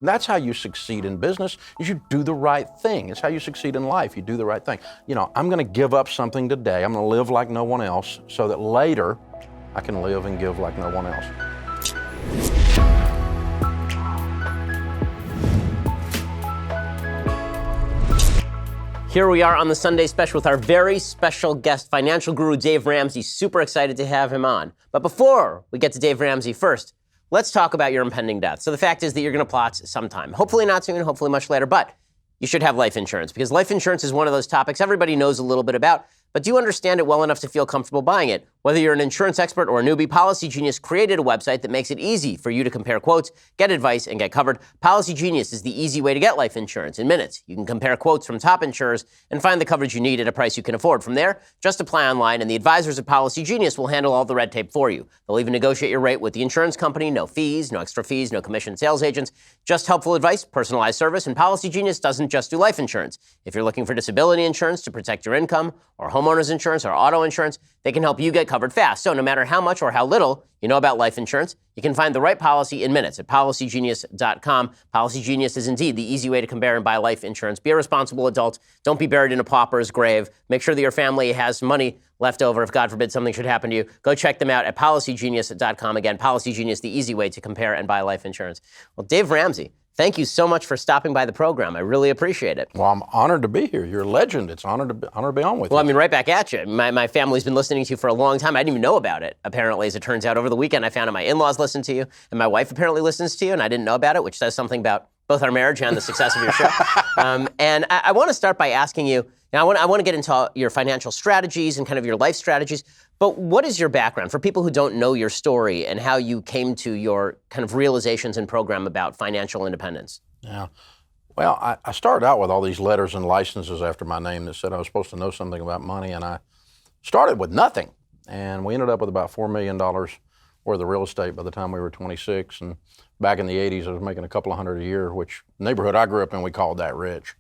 That's how you succeed in business, is you do the right thing. It's how you succeed in life. You do the right thing. I'm going to give up something today. I'm going to live like no one else so that later I can live and give like no one else. Here we are on the Sunday Special with our very special guest, financial guru Dave Ramsey. Super excited to have him on. But before we get to Dave Ramsey, first, let's talk about your impending death. So the fact is that you're going to plot sometime. Hopefully not soon, hopefully much later, but you should have life insurance because life insurance is one of those topics everybody knows a little bit about, but do you understand it well enough to feel comfortable buying it? Whether you're an insurance expert or a newbie, Policy Genius created a website that makes it easy for you to compare quotes, get advice, and get covered. Policy Genius is the easy way to get life insurance in minutes. You can compare quotes from top insurers and find the coverage you need at a price you can afford. From there, just apply online, and the advisors at Policy Genius will handle all the red tape for you. They'll even negotiate your rate with the insurance company. No fees, no extra fees, no commission sales agents. Just helpful advice, personalized service, and Policy Genius doesn't just do life insurance. If you're looking for disability insurance to protect your income, or homeowners insurance, or auto insurance, they can help you get covered fast. So no matter how much or how little you know about life insurance, you can find the right policy in minutes at PolicyGenius.com. Policy Genius is indeed the easy way to compare and buy life insurance. Be a responsible adult. Don't be buried in a pauper's grave. Make sure that your family has money left over if, God forbid, something should happen to you. Go check them out at PolicyGenius.com. Again, Policy Genius, the easy way to compare and buy life insurance. Well, Dave Ramsey, thank you so much for stopping by the program. I really appreciate it. Well, I'm honored to be here. You're a legend. It's an honor to be on with you. Well, I mean, right back at you. My family's been listening to you for a long time. I didn't even know about it, apparently, as it turns out. Over the weekend, I found out my in-laws listen to you, and my wife apparently listens to you, and I didn't know about it, which says something about both our marriage and the success of your show. And I want to start by asking you, I want to get into your financial strategies and kind of your life strategies, but what is your background for people who don't know your story and how you came to your kind of realizations and program about financial independence? Yeah. Well, I started out with all these letters and licenses after my name that said I was supposed to know something about money, and I started with nothing. And we ended up with about $4 million worth of real estate by the time we were 26. And back in the 80s, I was making a couple of hundred a year, which neighborhood I grew up in, we called that rich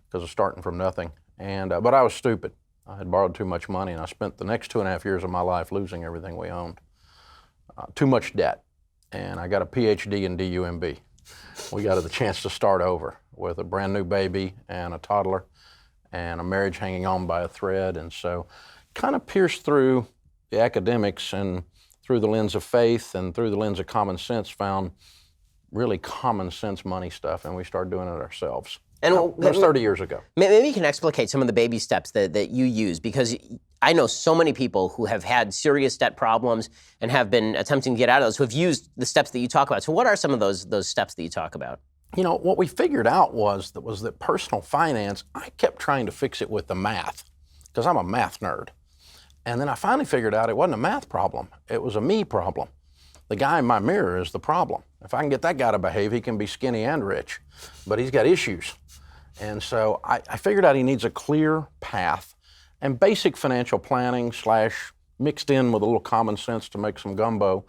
because of starting from nothing. And but I was stupid. I had borrowed too much money, and I spent the next 2.5 years of my life losing everything we owned. Too much debt. And I got a PhD in DUMB. We got the chance to start over with a brand new baby and a toddler and a marriage hanging on by a thread. And so kind of pierced through the academics and through the lens of faith and through the lens of common sense, found really common sense money stuff, and we started doing it ourselves. And that was 30 years ago. Maybe you can explicate some of the baby steps that you use, because I know so many people who have had serious debt problems and have been attempting to get out of those, who have used the steps that you talk about. So what are some of those steps that you talk about? What we figured out was that personal finance, I kept trying to fix it with the math, because I'm a math nerd. And then I finally figured out it wasn't a math problem. It was a me problem. The guy in my mirror is the problem. If I can get that guy to behave, he can be skinny and rich, but he's got issues. And so I figured out he needs a clear path and basic financial planning / mixed in with a little common sense to make some gumbo.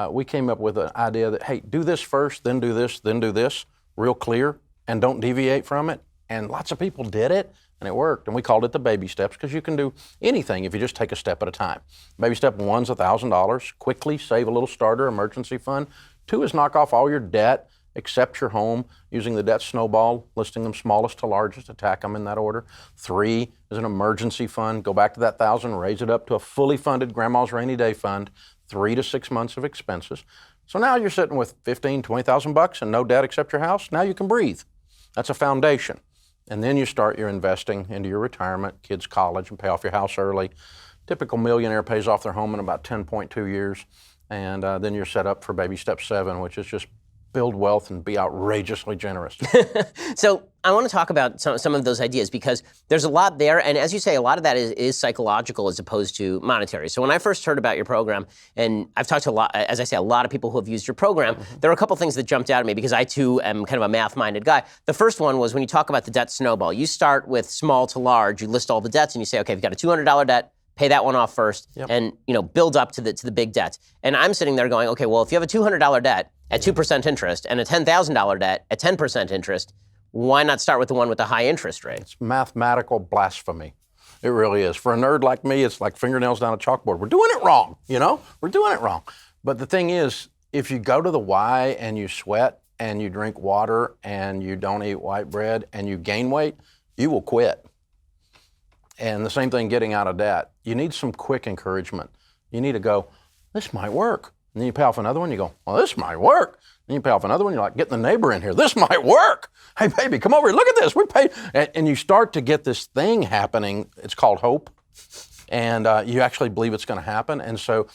We came up with an idea that, hey, do this first, then do this, real clear, and don't deviate from it. And lots of people did it, and it worked. And we called it the baby steps, because you can do anything if you just take a step at a time. Baby step 1's $1,000. Quickly save a little starter emergency fund. 2 is knock off all your debt, except your home, using the debt snowball, listing them smallest to largest, attack them in that order. 3 is an emergency fund. Go back to that 1,000, raise it up to a fully funded grandma's rainy day fund, 3 to 6 months of expenses. So now you're sitting with $15,000, $20,000 and no debt except your house. Now you can breathe. That's a foundation. And then you start your investing into your retirement, kids' college, and pay off your house early. Typical millionaire pays off their home in about 10.2 years. And then you're set up for baby step 7, which is just build wealth and be outrageously generous. So I want to talk about some of those ideas, because there's a lot there. And as you say, a lot of that is psychological as opposed to monetary. So when I first heard about your program, and I've talked to a lot, as I say, a lot of people who have used your program, there are a couple things that jumped out at me, because I too am kind of a math-minded guy. The first one was when you talk about the debt snowball, you start with small to large, you list all the debts and you say, okay, if you've got a $200 debt, pay that one off first, and build up to the big debt. And I'm sitting there going, okay, well, if you have a $200 debt at 2% interest and a $10,000 debt at 10% interest, why not start with the one with the high interest rate? It's mathematical blasphemy. It really is. For a nerd like me, it's like fingernails down a chalkboard. We're doing it wrong, We're doing it wrong. But the thing is, if you go to the why and you sweat and you drink water and you don't eat white bread and you gain weight, you will quit. And the same thing getting out of debt. You need some quick encouragement. You need to go, this might work. And then you pay off another one, you go, well, this might work. Then you pay off another one, you're like, get the neighbor in here. This might work. Hey, baby, come over here. Look at this. We paid. And you start to get this thing happening. It's called hope. And you actually believe it's going to happen. And so,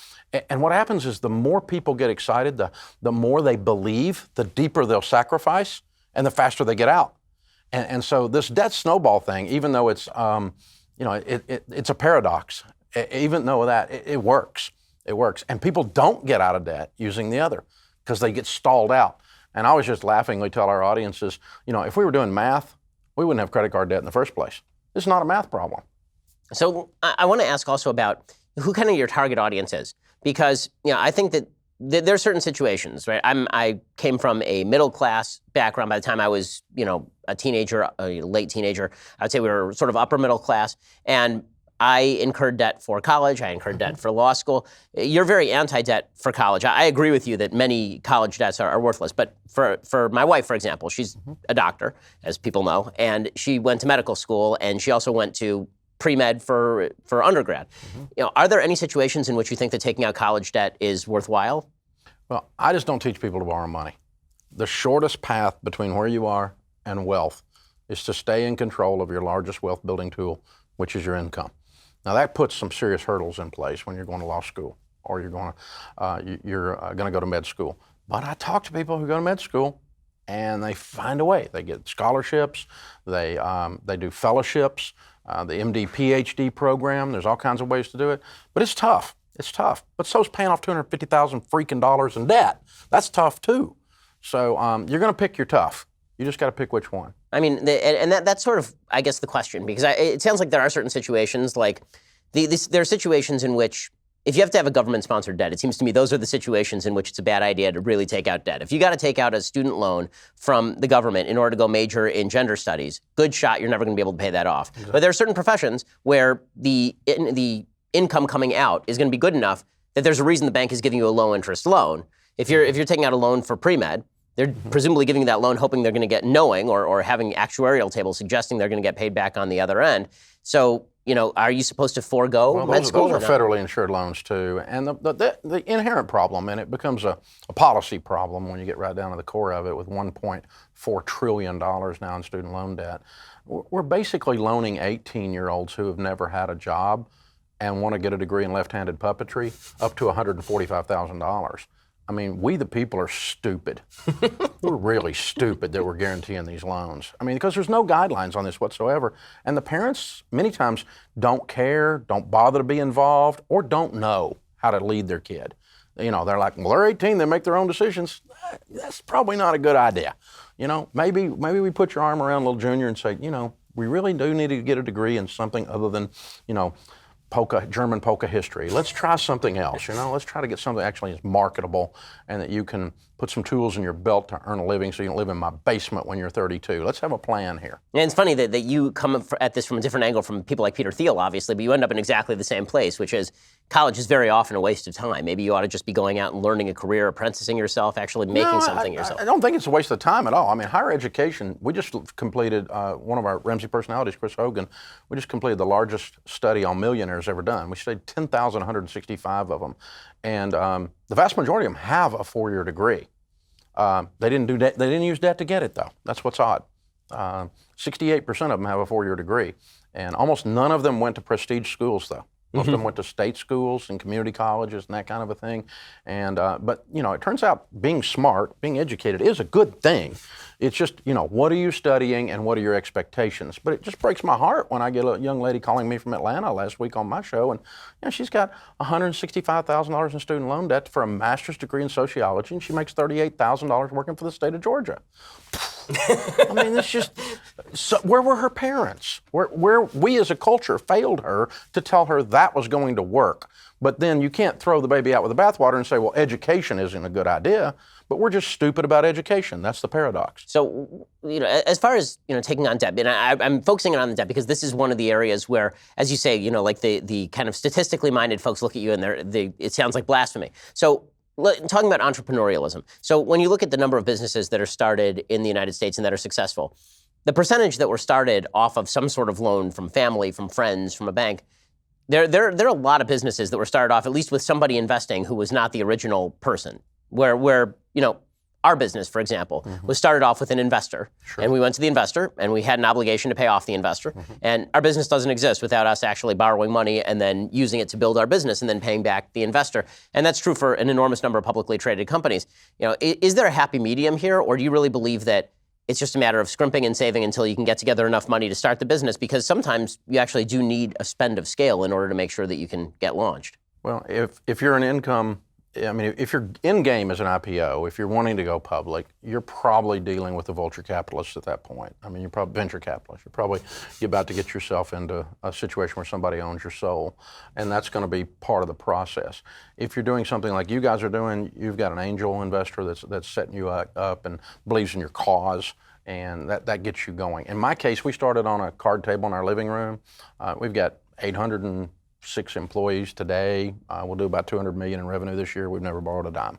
and what happens is the more people get excited, the more they believe, the deeper they'll sacrifice, and the faster they get out. And so this debt snowball thing, even though it's, it's a paradox, even though that it works. It works. And people don't get out of debt using the other because they get stalled out. And I always just laughingly tell our audiences, if we were doing math, we wouldn't have credit card debt in the first place. It's not a math problem. So I want to ask also about who kind of your target audience is, because I think that there are certain situations, right? I came from a middle class background. By the time I was, a teenager, a late teenager, I would say we were sort of upper middle class, and I incurred debt for college. I incurred debt for law school. You're very anti-debt for college. I agree with you that many college debts are worthless. But for my wife, for example, she's a doctor, as people know, and she went to medical school, and she also went to pre-med for undergrad. Are there any situations in which you think that taking out college debt is worthwhile? Well, I just don't teach people to borrow money. The shortest path between where you are and wealth is to stay in control of your largest wealth building tool, which is your income. Now that puts some serious hurdles in place when you're going to law school or you're going to go to med school. But I talk to people who go to med school and they find a way. They get scholarships, they do fellowships, the MD PhD program. There's all kinds of ways to do it, but it's tough. It's tough. But so's paying off $250,000 freaking dollars in debt. That's tough too. So you're going to pick your tough. You just got to pick which one. I mean, that's sort of, I guess, the question, because it sounds like there are certain situations, like there are situations in which if you have to have a government-sponsored debt, it seems to me those are the situations in which it's a bad idea to really take out debt. If you got to take out a student loan from the government in order to go major in gender studies, good shot, you're never going to be able to pay that off. Exactly. But there are certain professions where the income coming out is going to be good enough that there's a reason the bank is giving you a low-interest loan. If you're taking out a loan for pre-med, they're presumably giving you that loan hoping they're going to get knowing or having actuarial tables suggesting they're going to get paid back on the other end. So, are you supposed to forego med school? Those are federally insured loans too. And the inherent problem, and it becomes a policy problem when you get right down to the core of it with $1.4 trillion now in student loan debt. We're basically loaning 18-year-olds who have never had a job and want to get a degree in left-handed puppetry up to $145,000. I mean, we the people are stupid. We're really stupid that we're guaranteeing these loans. I mean, because there's no guidelines on this whatsoever. And the parents many times don't care, don't bother to be involved, or don't know how to lead their kid. They're like, well, they're 18, they make their own decisions. That's probably not a good idea. Maybe we put your arm around little Junior and say, we really do need to get a degree in something other than, German polka history. Let's try something else, Let's try to get something that actually is marketable and that you can put some tools in your belt to earn a living so you don't live in my basement when you're 32. Let's have a plan here. And it's funny that you come at this from a different angle from people like Peter Thiel, obviously, but you end up in exactly the same place, which is college is very often a waste of time. Maybe you ought to just be going out and learning a career, apprenticing yourself, actually making something yourself. I don't think it's a waste of time at all. I mean, higher education, we just completed, one of our Ramsey personalities, Chris Hogan, we just completed the largest study on millionaires ever done. We studied 10,165 of them. And the vast majority of them have a 4-year degree. They didn't use debt to get it, though. That's what's odd. 68% of them have a 4-year degree. And almost none of them went to prestige schools, though. Most of them went to state schools and community colleges and that kind of a thing. And but it turns out being smart, being educated is a good thing. It's just, what are you studying and what are your expectations? But it just breaks my heart when I get a young lady calling me from Atlanta last week on my show, and she's got $165,000 in student loan debt for a master's degree in sociology, and she makes $38,000 working for the state of Georgia. I mean, it's just, where were her parents? Where we as a culture failed her to tell her that was going to work. But then you can't throw the baby out with the bathwater and say, well, education isn't a good idea. But we're just stupid about education. That's the paradox. So, as far as, taking on debt, and I'm focusing on the debt because this is one of the areas where, as you say, like the kind of statistically minded folks look at you and it sounds like blasphemy. So talking about entrepreneurialism. So when you look at the number of businesses that are started in the United States and that are successful, the percentage that were started off of some sort of loan from family, from friends, from a bank, there are a lot of businesses that were started off at least with somebody investing who was not the original person. Where our business, for example, was started off with an investor. Sure. And we went to the investor, and we had an obligation to pay off the investor. And our business doesn't exist without us actually borrowing money and then using it to build our business and then paying back the investor. And that's true for an enormous number of publicly traded companies. Is there a happy medium here, or do you really believe that it's just a matter of scrimping and saving until you can get together enough money to start the business? Because sometimes you actually do need a spend of scale in order to make sure that you can get launched. Well, if you're an income, if your end game is an IPO, if you're wanting to go public, you're probably dealing with a vulture capitalist at that point. You're probably venture capitalist. You're about to get yourself into a situation where somebody owns your soul, and that's going to be part of the process. If you're doing something like you guys are doing, you've got an angel investor that's setting you up and believes in your cause, and that gets you going. In my case, we started on a card table in our living room. We've got 806 employees today. We'll do about $200 million in revenue this year. We've never borrowed a dime.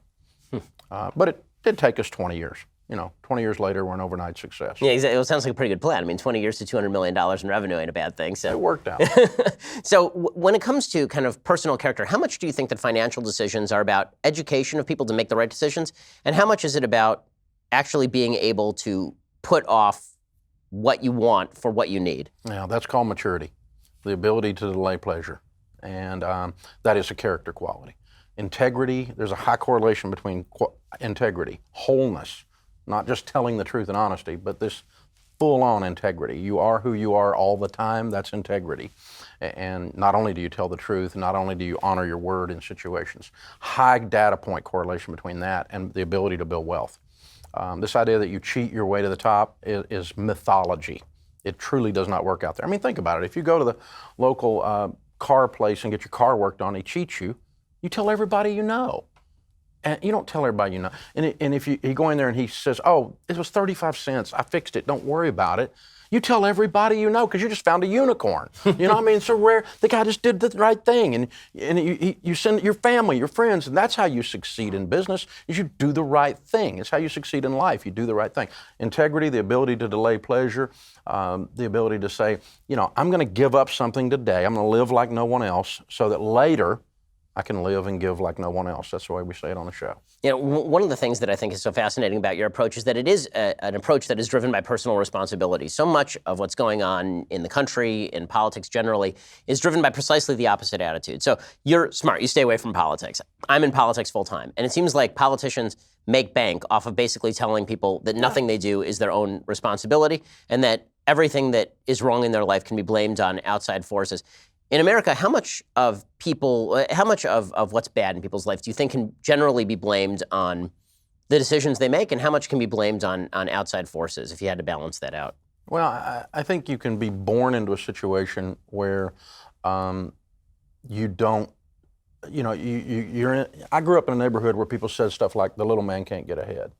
But it did take us 20 years. 20 years later, we're an overnight success. Yeah, exactly. It sounds like a pretty good plan. 20 years to $200 million in revenue ain't a bad thing. So it worked out. So when it comes to kind of personal character, how much do you think that financial decisions are about education of people to make the right decisions? And how much is it about actually being able to put off what you want for what you need? Yeah, that's called maturity, the ability to delay pleasure. And that is a character quality. Integrity, there's a high correlation between integrity, wholeness, not just telling the truth and honesty, but this full-on integrity. You are who you are all the time, that's integrity. And not only do you tell the truth, not only do you honor your word in situations. High data point correlation between that and the ability to build wealth. This idea that you cheat your way to the top is mythology. It truly does not work out there. Think about it. If you go to the local car place and get your car worked on, he cheats you, you tell everybody you know. And you don't tell everybody you know. And if you go in there and he says, oh, it was 35 cents, I fixed it, don't worry about it. You tell everybody you know because you just found a unicorn. It's so rare. The guy just did the right thing. And you send your family, your friends, and that's how you succeed in business, is you do the right thing. It's how you succeed in life. You do the right thing. Integrity, the ability to delay pleasure, the ability to say, I'm going to give up something today. I'm going to live like no one else so that later I can live and give like no one else. That's the way we say it on the show. One of the things that I think is so fascinating about your approach is that it is an approach that is driven by personal responsibility. So much of what's going on in the country, in politics generally, is driven by precisely the opposite attitude. So you're smart. You stay away from politics. I'm in politics full time. And it seems like politicians make bank off of basically telling people that nothing they do is their own responsibility and that everything that is wrong in their life can be blamed on outside forces. In America, how much of what's bad in people's life do you think can generally be blamed on the decisions they make, and how much can be blamed on outside forces, if you had to balance that out? Well, I think you can be born into a situation where you don't, you're in. I grew up in a neighborhood where people said stuff like, the little man can't get ahead.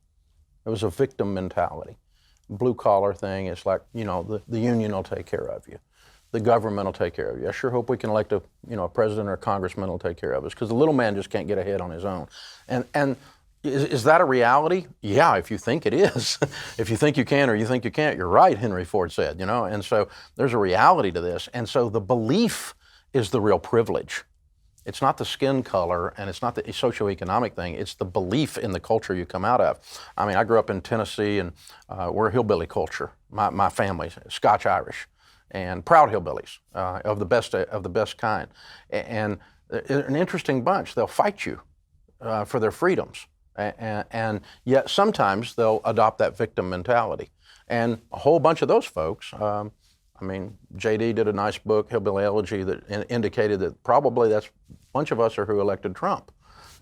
It was a victim mentality. Blue collar thing, it's like, the union will take care of you. The government will take care of you. I sure hope we can elect a president or a congressman will take care of us, because the little man just can't get ahead on his own. And is that a reality? Yeah, if you think it is. If you think you can or you think you can't, you're right, Henry Ford said, And so there's a reality to this. And so the belief is the real privilege. It's not the skin color and it's not the socioeconomic thing. It's the belief in the culture you come out of. I grew up in Tennessee, and we're a hillbilly culture. My family's Scotch-Irish. And proud hillbillies of the best kind, and an interesting bunch. They'll fight you for their freedoms, and yet sometimes they'll adopt that victim mentality. And a whole bunch of those folks. JD did a nice book, Hillbilly Elegy, that indicated that probably that's a bunch of us are who elected Trump.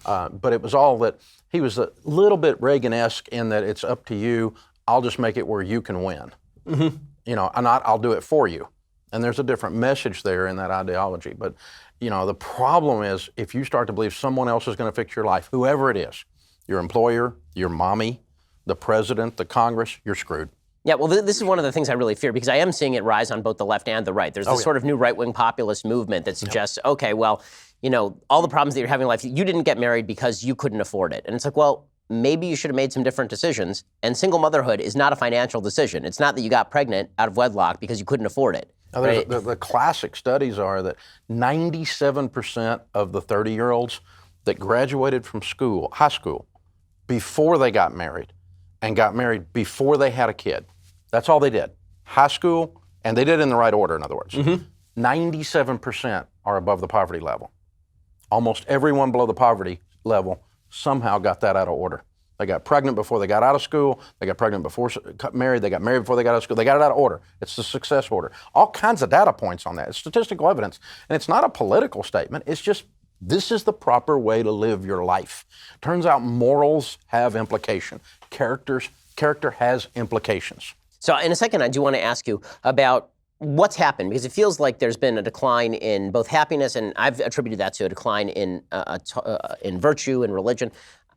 But it was all that he was a little bit Reagan-esque in that it's up to you. I'll just make it where you can win. Mm-hmm. I'll do it for you. And there's a different message there in that ideology. But, the problem is if you start to believe someone else is going to fix your life, whoever it is, your employer, your mommy, the president, the Congress, you're screwed. Yeah, well, this is one of the things I really fear because I am seeing it rise on both the left and the right. There's this sort of new right-wing populist movement that suggests, okay, well, all the problems that you're having in life, you didn't get married because you couldn't afford it. And it's like, well, maybe you should have made some different decisions. And single motherhood is not a financial decision. It's not that you got pregnant out of wedlock because you couldn't afford it. Now, the classic studies are that 97% of the 30-year-olds that graduated from high school, before they got married, and got married before they had a kid. That's all they did. High school, and they did it in the right order, in other words. 97% are above the poverty level. Almost everyone below the poverty level somehow got that out of order. They got pregnant before they got out of school. They got pregnant before married. They got married before they got out of school. They got it out of order. It's the success order. All kinds of data points on that. It's statistical evidence. And it's not a political statement. It's just, this is the proper way to live your life. Turns out morals have implication. Character has implications. So in a second, I do want to ask you about what's happened, because it feels like there's been a decline in both happiness, and I've attributed that to a decline in virtue and religion.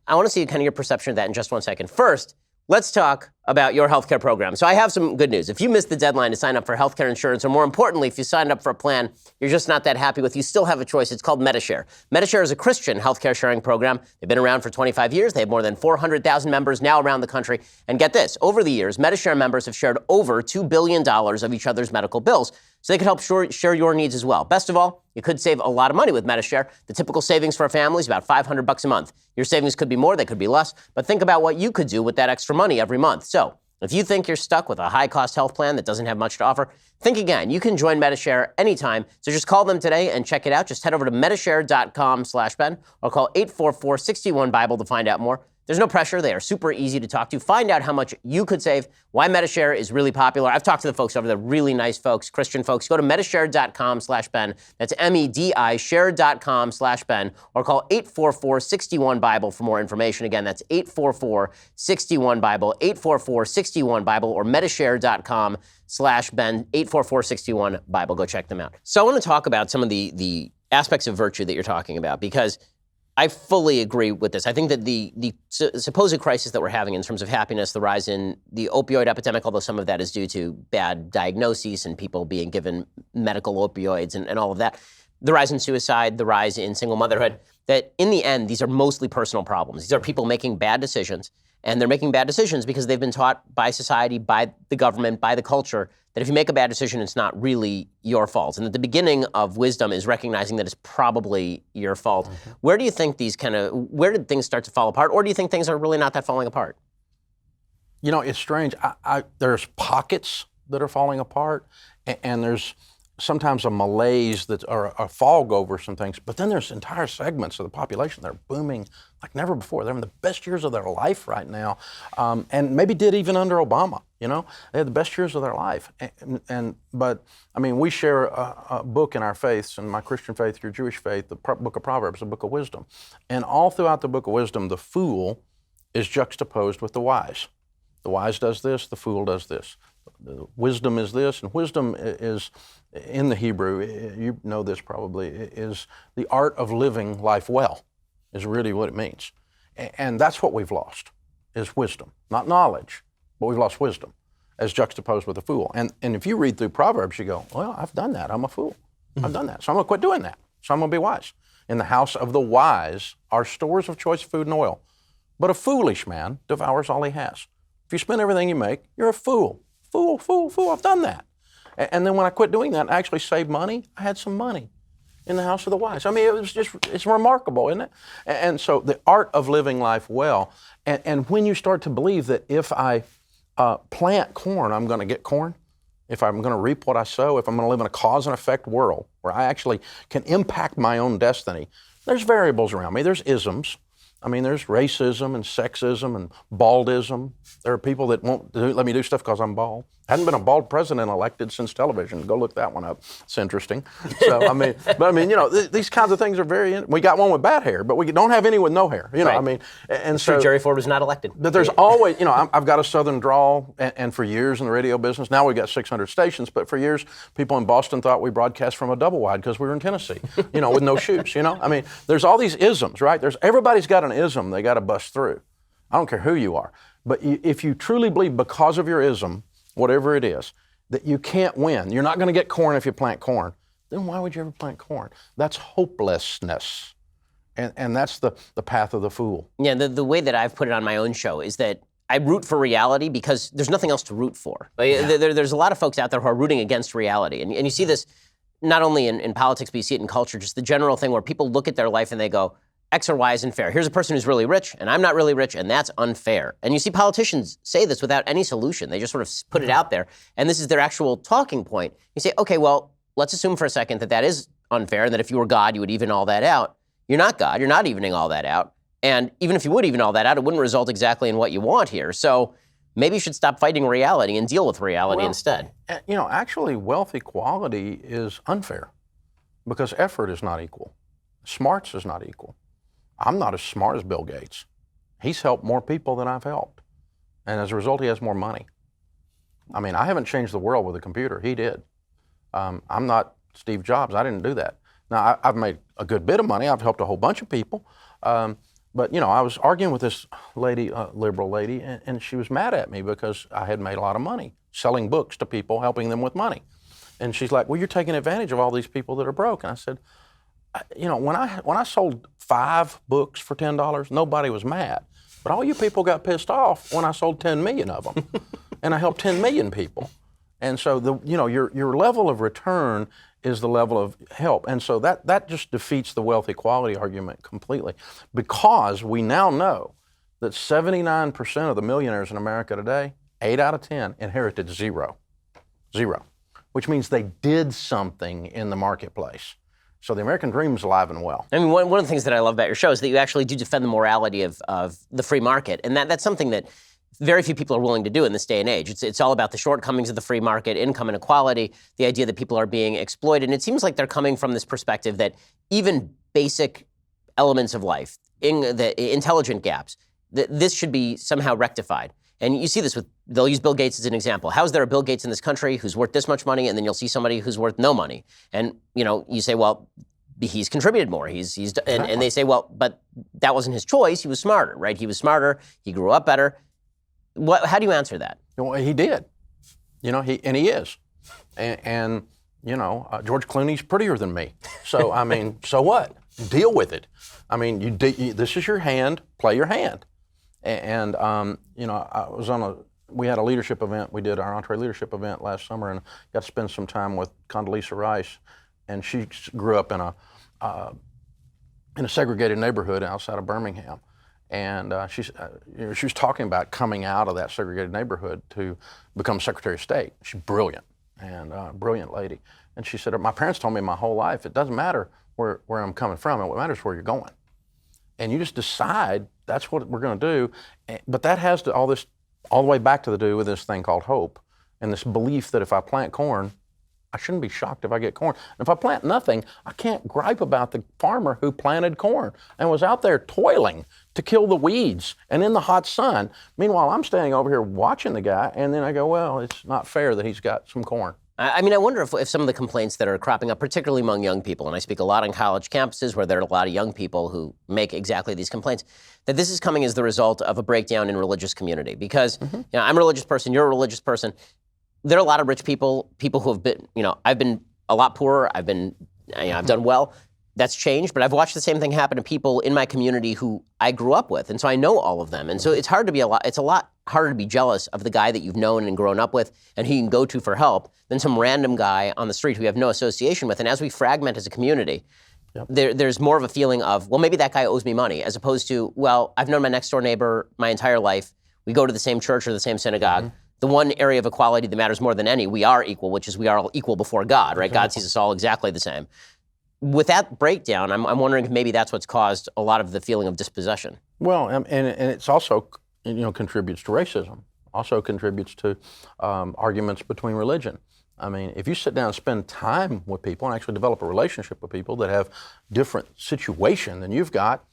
I want to see kind of your perception of that in just one second. First, let's talk about your healthcare program. So I have some good news. If you missed the deadline to sign up for healthcare insurance, or more importantly, if you signed up for a plan you're just not that happy with, you still have a choice. It's called Medi-Share. Medi-Share is a Christian healthcare sharing program. They've been around for 25 years. They have more than 400,000 members now around the country. And get this, over the years, Medi-Share members have shared over $2 billion of each other's medical bills, so they could help share your needs as well. Best of all, you could save a lot of money with Medi-Share. The typical savings for a family is about $500 a month. Your savings could be more, they could be less, but think about what you could do with that extra money every month. So if you think you're stuck with a high-cost health plan that doesn't have much to offer, think again. You can join Medi-Share anytime, so just call them today and check it out. Just head over to Medishare.com/Ben or call 844-61-BIBLE to find out more. There's no pressure. They are super easy to talk to. Find out how much you could save, why Medi-Share is really popular. I've talked to the folks over there, really nice folks, Christian folks. Go to Medishare.com/Ben. That's MEDI, share.com/Ben, or call 844-61-BIBLE for more information. Again, that's 844-61-BIBLE, 844-61-BIBLE, or Medishare.com/Ben, 844-61-BIBLE. Go check them out. So I want to talk about some of the aspects of virtue that you're talking about, because I fully agree with this. I think that the supposed crisis that we're having in terms of happiness, the rise in the opioid epidemic, although some of that is due to bad diagnoses and people being given medical opioids and all of that, the rise in suicide, the rise in single motherhood, that in the end, these are mostly personal problems. These are people making bad decisions, and they're making bad decisions because they've been taught by society, by the government, by the culture, that if you make a bad decision, it's not really your fault. And that the beginning of wisdom is recognizing that it's probably your fault. Mm-hmm. Where do you think where did things start to fall apart? Or do you think things are really not that falling apart? It's strange. There's pockets that are falling apart, and there's sometimes a malaise or a fog over some things, but then there's entire segments of the population that are booming like never before. They're in the best years of their life right now, and maybe did even under Obama. They had the best years of their life. But we share a book in our faiths, and my Christian faith, your Jewish faith, the book of Proverbs, the book of wisdom. And all throughout the book of wisdom, the fool is juxtaposed with the wise. The wise does this, the fool does this. The wisdom is this, and wisdom is, in the Hebrew, you know this probably, is the art of living life well, is really what it means. And that's what we've lost, is wisdom. Not knowledge, but we've lost wisdom, as juxtaposed with the fool. And if you read through Proverbs, you go, well, I've done that, I'm a fool. I've done that, so I'm going to quit doing that. So I'm going to be wise. In the house of the wise are stores of choice food and oil, but a foolish man devours all he has. If you spend everything you make, you're a fool. Fool, I've done that. And then when I quit doing that and actually saved money, I had some money in the house of the wise. It's remarkable, isn't it? And so the art of living life well, and when you start to believe that if I plant corn, I'm going to get corn, if I'm going to reap what I sow, if I'm going to live in a cause and effect world where I actually can impact my own destiny, there's variables around me, there's isms. There's racism and sexism and baldism. There are people that won't let me do stuff because I'm bald. Hadn't been a bald president elected since television. Go look that one up. It's interesting. So, these kinds of things are we got one with bad hair, but we don't have any with no hair. Right. And so Jerry Ford was not elected. But there's always, I've got a Southern drawl, and for years in the radio business, now we've got 600 stations, but for years, people in Boston thought we broadcast from a double wide because we were in Tennessee, with no shoes, There's all these isms, right? Everybody's got an ism they got to bust through. I don't care who you are. But if you truly believe because of your ism whatever it is, that you can't win. You're not going to get corn if you plant corn. Then why would you ever plant corn? That's hopelessness. And that's the path of the fool. Yeah, the way that I've put it on my own show is that I root for reality because there's nothing else to root for. There's a lot of folks out there who are rooting against reality. And you see this not only in politics, but you see it in culture, just the general thing where people look at their life and they go, X or Y isn't fair. Here's a person who's really rich, and I'm not really rich, and that's unfair. And you see politicians say this without any solution. They just sort of put it out there, and this is their actual talking point. You say, okay, well, let's assume for a second that that is unfair, and that if you were God, you would even all that out. You're not God. You're not evening all that out. And even if you would even all that out, it wouldn't result exactly in what you want here. So maybe you should stop fighting reality and deal with reality instead. Actually, wealth equality is unfair because effort is not equal. Smarts is not equal. I'm not as smart as Bill Gates. He's helped more people than I've helped. And as a result, he has more money. I mean, I haven't changed the world with a computer. He did. I'm not Steve Jobs. I didn't do that. Now, I've made a good bit of money. I've helped a whole bunch of people. But, I was arguing with this lady, liberal lady, and she was mad at me because I had made a lot of money selling books to people, helping them with money. And she's like, well, you're taking advantage of all these people that are broke. And I said, when I sold 5 books for $10, nobody was mad. But all you people got pissed off when I sold 10 million of them. And I helped 10 million people. And so your level of return is the level of help. And so that just defeats the wealth equality argument completely, because we now know that 79% of the millionaires in America today, 8 out of 10, inherited zero, which means they did something in the marketplace. So the American dream is alive and well. I mean, one of the things that I love about your show is that you actually do defend the morality of the free market. And that's something that very few people are willing to do in this day and age. It's all about the shortcomings of the free market, income inequality, the idea that people are being exploited. And it seems like they're coming from this perspective that even basic elements of life, the intelligent gaps, this should be somehow rectified. And you see this they'll use Bill Gates as an example. How is there a Bill Gates in this country who's worth this much money, and then you'll see somebody who's worth no money? And, you say, well, he's contributed more. And they say, well, but that wasn't his choice. He was smarter, right? He was smarter. He grew up better. How do you answer that? Well, he did. He is. And George Clooney's prettier than me. So, I mean, so what? Deal with it. I mean, this is your hand, play your hand. And we had a leadership event. We did our Entree Leadership event last summer and got to spend some time with Condoleezza Rice. And she grew up in a segregated neighborhood outside of Birmingham. And she was talking about coming out of that segregated neighborhood to become Secretary of State. She's brilliant and brilliant lady. And she said, my parents told me my whole life, it doesn't matter where I'm coming from, and what matters is where you're going. And you just decide that's what we're going to do. But that has to all the way back to do with this thing called hope and this belief that if I plant corn, I shouldn't be shocked if I get corn. And if I plant nothing, I can't gripe about the farmer who planted corn and was out there toiling to kill the weeds and in the hot sun. Meanwhile, I'm standing over here watching the guy, and then I go, well, it's not fair that he's got some corn. I mean, I wonder if some of the complaints that are cropping up, particularly among young people, and I speak a lot on college campuses where there are a lot of young people who make exactly these complaints, that this is coming as the result of a breakdown in religious community. Because I'm a religious person, you're a religious person. There are a lot of rich people who have been, I've been a lot poorer, I've done well. That's changed, but I've watched the same thing happen to people in my community who I grew up with, and so I know all of them. And so it's a lot harder to be jealous of the guy that you've known and grown up with and who you can go to for help than some random guy on the street who you have no association with. And as we fragment as a community, there's more of a feeling of, well, maybe that guy owes me money, as opposed to, well, I've known my next door neighbor my entire life. We go to the same church or the same synagogue. Mm-hmm. The one area of equality that matters more than any, we are equal, which is we are all equal before God, right? God sees us all exactly the same. With that breakdown, I'm wondering if maybe that's what's caused a lot of the feeling of dispossession. Well, and it's also, contributes to racism, also contributes to arguments between religion. I mean, if you sit down and spend time with people and actually develop a relationship with people that have different situation than you've got,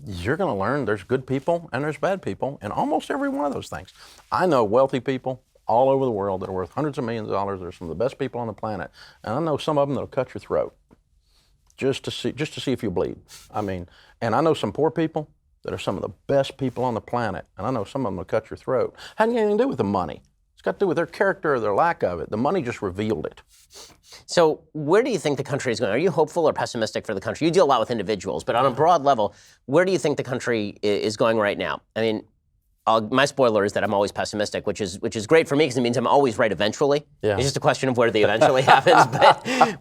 you're going to learn there's good people and there's bad people in almost every one of those things. I know wealthy people all over the world that are worth hundreds of millions of dollars. They're some of the best people on the planet. And I know some of them that'll cut your throat just to see if you bleed. I mean, and I know some poor people that are some of the best people on the planet. And I know some of them will cut your throat. Hasn't anything to do with the money. It's got to do with their character or their lack of it. The money just revealed it. So where do you think the country is going? Are you hopeful or pessimistic for the country? You deal a lot with individuals, but on a broad level, where do you think the country is going right now? I mean, my spoiler is that I'm always pessimistic, which is great for me because it means I'm always right eventually. Yeah. It's just a question of where the eventually happens.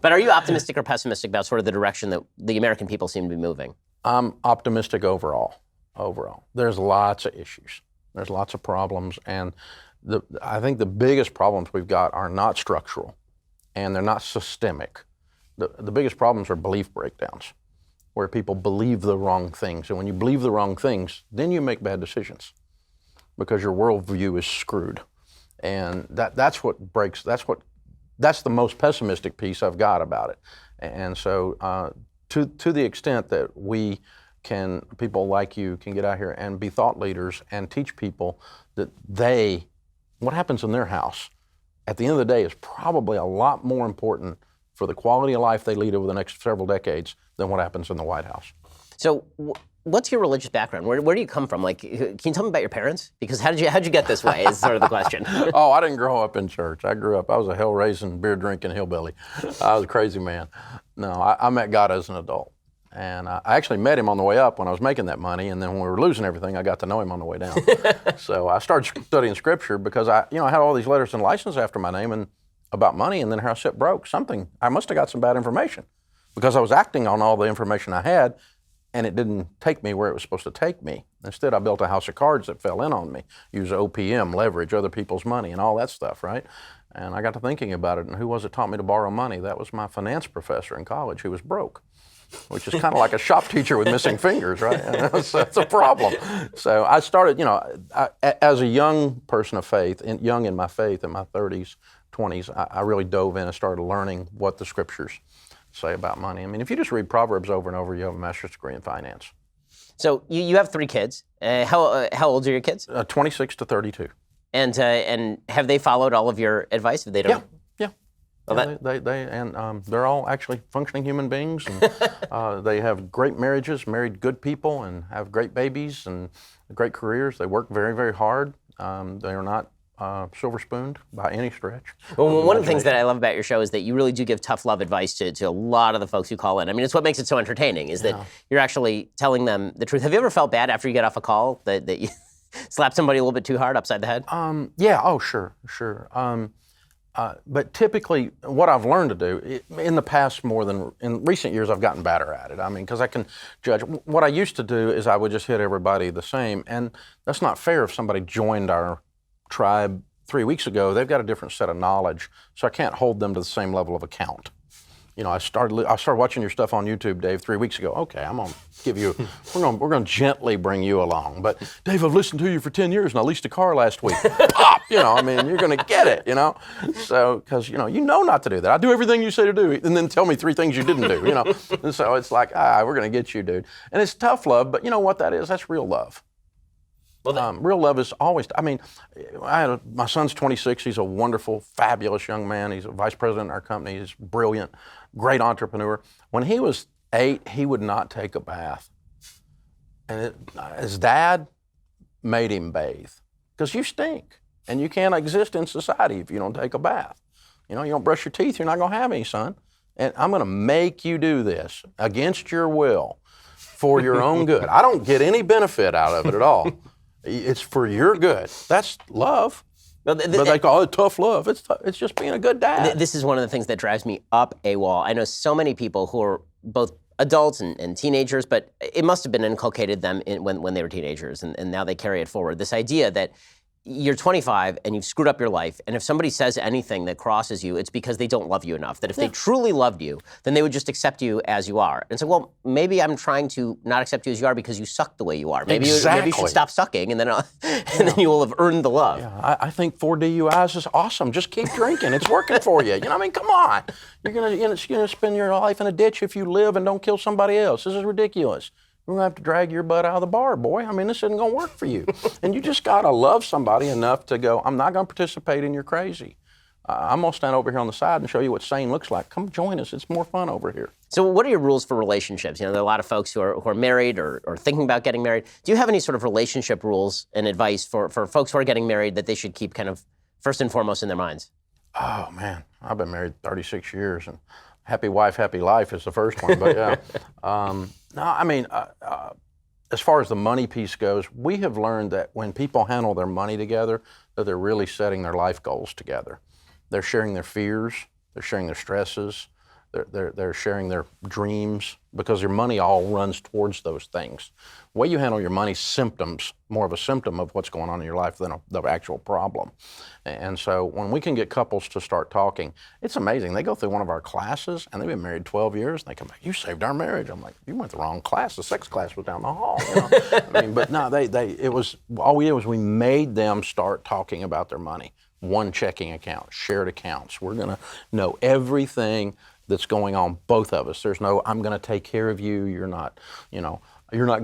But are you optimistic or pessimistic about sort of the direction that the American people seem to be moving? I'm optimistic overall. There's lots of issues. There's lots of problems. And I think the biggest problems we've got are not structural and they're not systemic. The biggest problems are belief breakdowns, where people believe the wrong things. And when you believe the wrong things, then you make bad decisions because your worldview is screwed. And that's the most pessimistic piece I've got about it. And so to the extent that people like you can get out here and be thought leaders and teach people that what happens in their house at the end of the day is probably a lot more important for the quality of life they lead over the next several decades than what happens in the White House. So what's your religious background? Where do you come from? Like, can you tell me about your parents? Because how'd you get this way is sort of the question. Oh, I didn't grow up in church. I was a hell-raising, beer-drinking hillbilly. I was a crazy man. No, I met God as an adult. And I actually met him on the way up when I was making that money, and then when we were losing everything, I got to know him on the way down. So I started studying Scripture because I had all these letters and licenses after my name and about money, and then how shit broke. I must have got some bad information because I was acting on all the information I had, and it didn't take me where it was supposed to take me. Instead, I built a house of cards that fell in on me, use OPM, leverage other people's money, and all that stuff, right? And I got to thinking about it, and who was it taught me to borrow money? That was my finance professor in college who was broke, which is kind of like a shop teacher with missing fingers, right? That's a problem. So I started, as a young person of faith, young in my faith, in my 30s, 20s, I really dove in and started learning what the Scriptures say about money. I mean, if you just read Proverbs over and over, you have a master's degree in finance. So you have 3 kids. How old are your kids? 26 to 32. And have they followed all of your advice? If they don't? Yeah. Well, they're all actually functioning human beings, and they have great marriages, married good people, and have great babies and great careers. They work very, very hard. They are not silver-spooned by any stretch. Well, one of the things that I love about your show is that you really do give tough love advice to a lot of the folks who call in. I mean, it's what makes it so entertaining is that you're actually telling them the truth. Have you ever felt bad after you get off a call that you slapped somebody a little bit too hard upside the head? Yeah, oh, sure. But typically, what I've learned to do, in the past more than, in recent years, I've gotten better at it. I mean, because I can judge. What I used to do is I would just hit everybody the same, and that's not fair if somebody joined our tribe 3 weeks ago. They've got a different set of knowledge, so I can't hold them to the same level of account. I started watching your stuff on YouTube, Dave, 3 weeks ago. Okay, I'm gonna give you. We're gonna gently bring you along. But Dave, I've listened to you for 10 years, and I leased a car last week. Pop, I mean, you're gonna get it, So, because you know not to do that. I do everything you say to do, and then tell me 3 things you didn't do, And so it's like, we're gonna get you, dude. And it's tough love, but you know what that is? That's real love. Well, real love is always, I mean, my son's 26. He's a wonderful, fabulous young man. He's a vice president in our company. He's brilliant, great entrepreneur. When he was 8, he would not take a bath. And his dad made him bathe because you stink and you can't exist in society if you don't take a bath. You don't brush your teeth, you're not going to have any, son. And I'm going to make you do this against your will for your own good. I don't get any benefit out of it at all. It's for your good. That's love. But they call it tough love. It's just being a good dad. This is one of the things that drives me up a wall. I know so many people who are both adults and teenagers, but it must have been inculcated them when they were teenagers, and now they carry it forward. This idea that you're 25 and you've screwed up your life, and if somebody says anything that crosses you, it's because they don't love you enough. That if they truly loved you, then they would just accept you as you are. And so, well, maybe I'm trying to not accept you as you are because you suck the way you are. Maybe you should stop sucking, and then then you will have earned the love. Yeah, I think 4 DUIs is awesome. Just keep drinking. It's working for you. I mean, come on. You're gonna spend your life in a ditch if you live and don't kill somebody else. This is ridiculous. We're going to have to drag your butt out of the bar, boy. I mean, this isn't going to work for you. And you just got to love somebody enough to go, I'm not going to participate in your crazy. I'm going to stand over here on the side and show you what sane looks like. Come join us. It's more fun over here. So what are your rules for relationships? There are a lot of folks who are married or thinking about getting married. Do you have any sort of relationship rules and advice for folks who are getting married that they should keep kind of first and foremost in their minds? Oh, man, I've been married 36 years, and happy wife, happy life is the first one. But yeah, no, I mean, as far as the money piece goes, we have learned that when people handle their money together, that they're really setting their life goals together. They're sharing their fears, they're sharing their stresses, they're sharing their dreams, because your money all runs towards those things. The way you handle your money symptoms, more of a symptom of what's going on in your life than the actual problem. And so when we can get couples to start talking, it's amazing. They go through one of our classes and they've been married 12 years and they come back, you saved our marriage. I'm like, you went the wrong class. The sex class was down the hall. You know? I mean, but no, all we did was we made them start talking about their money. One checking account, shared accounts. We're gonna know everything that's going on, both of us. There's no, I'm gonna take care of you, you're not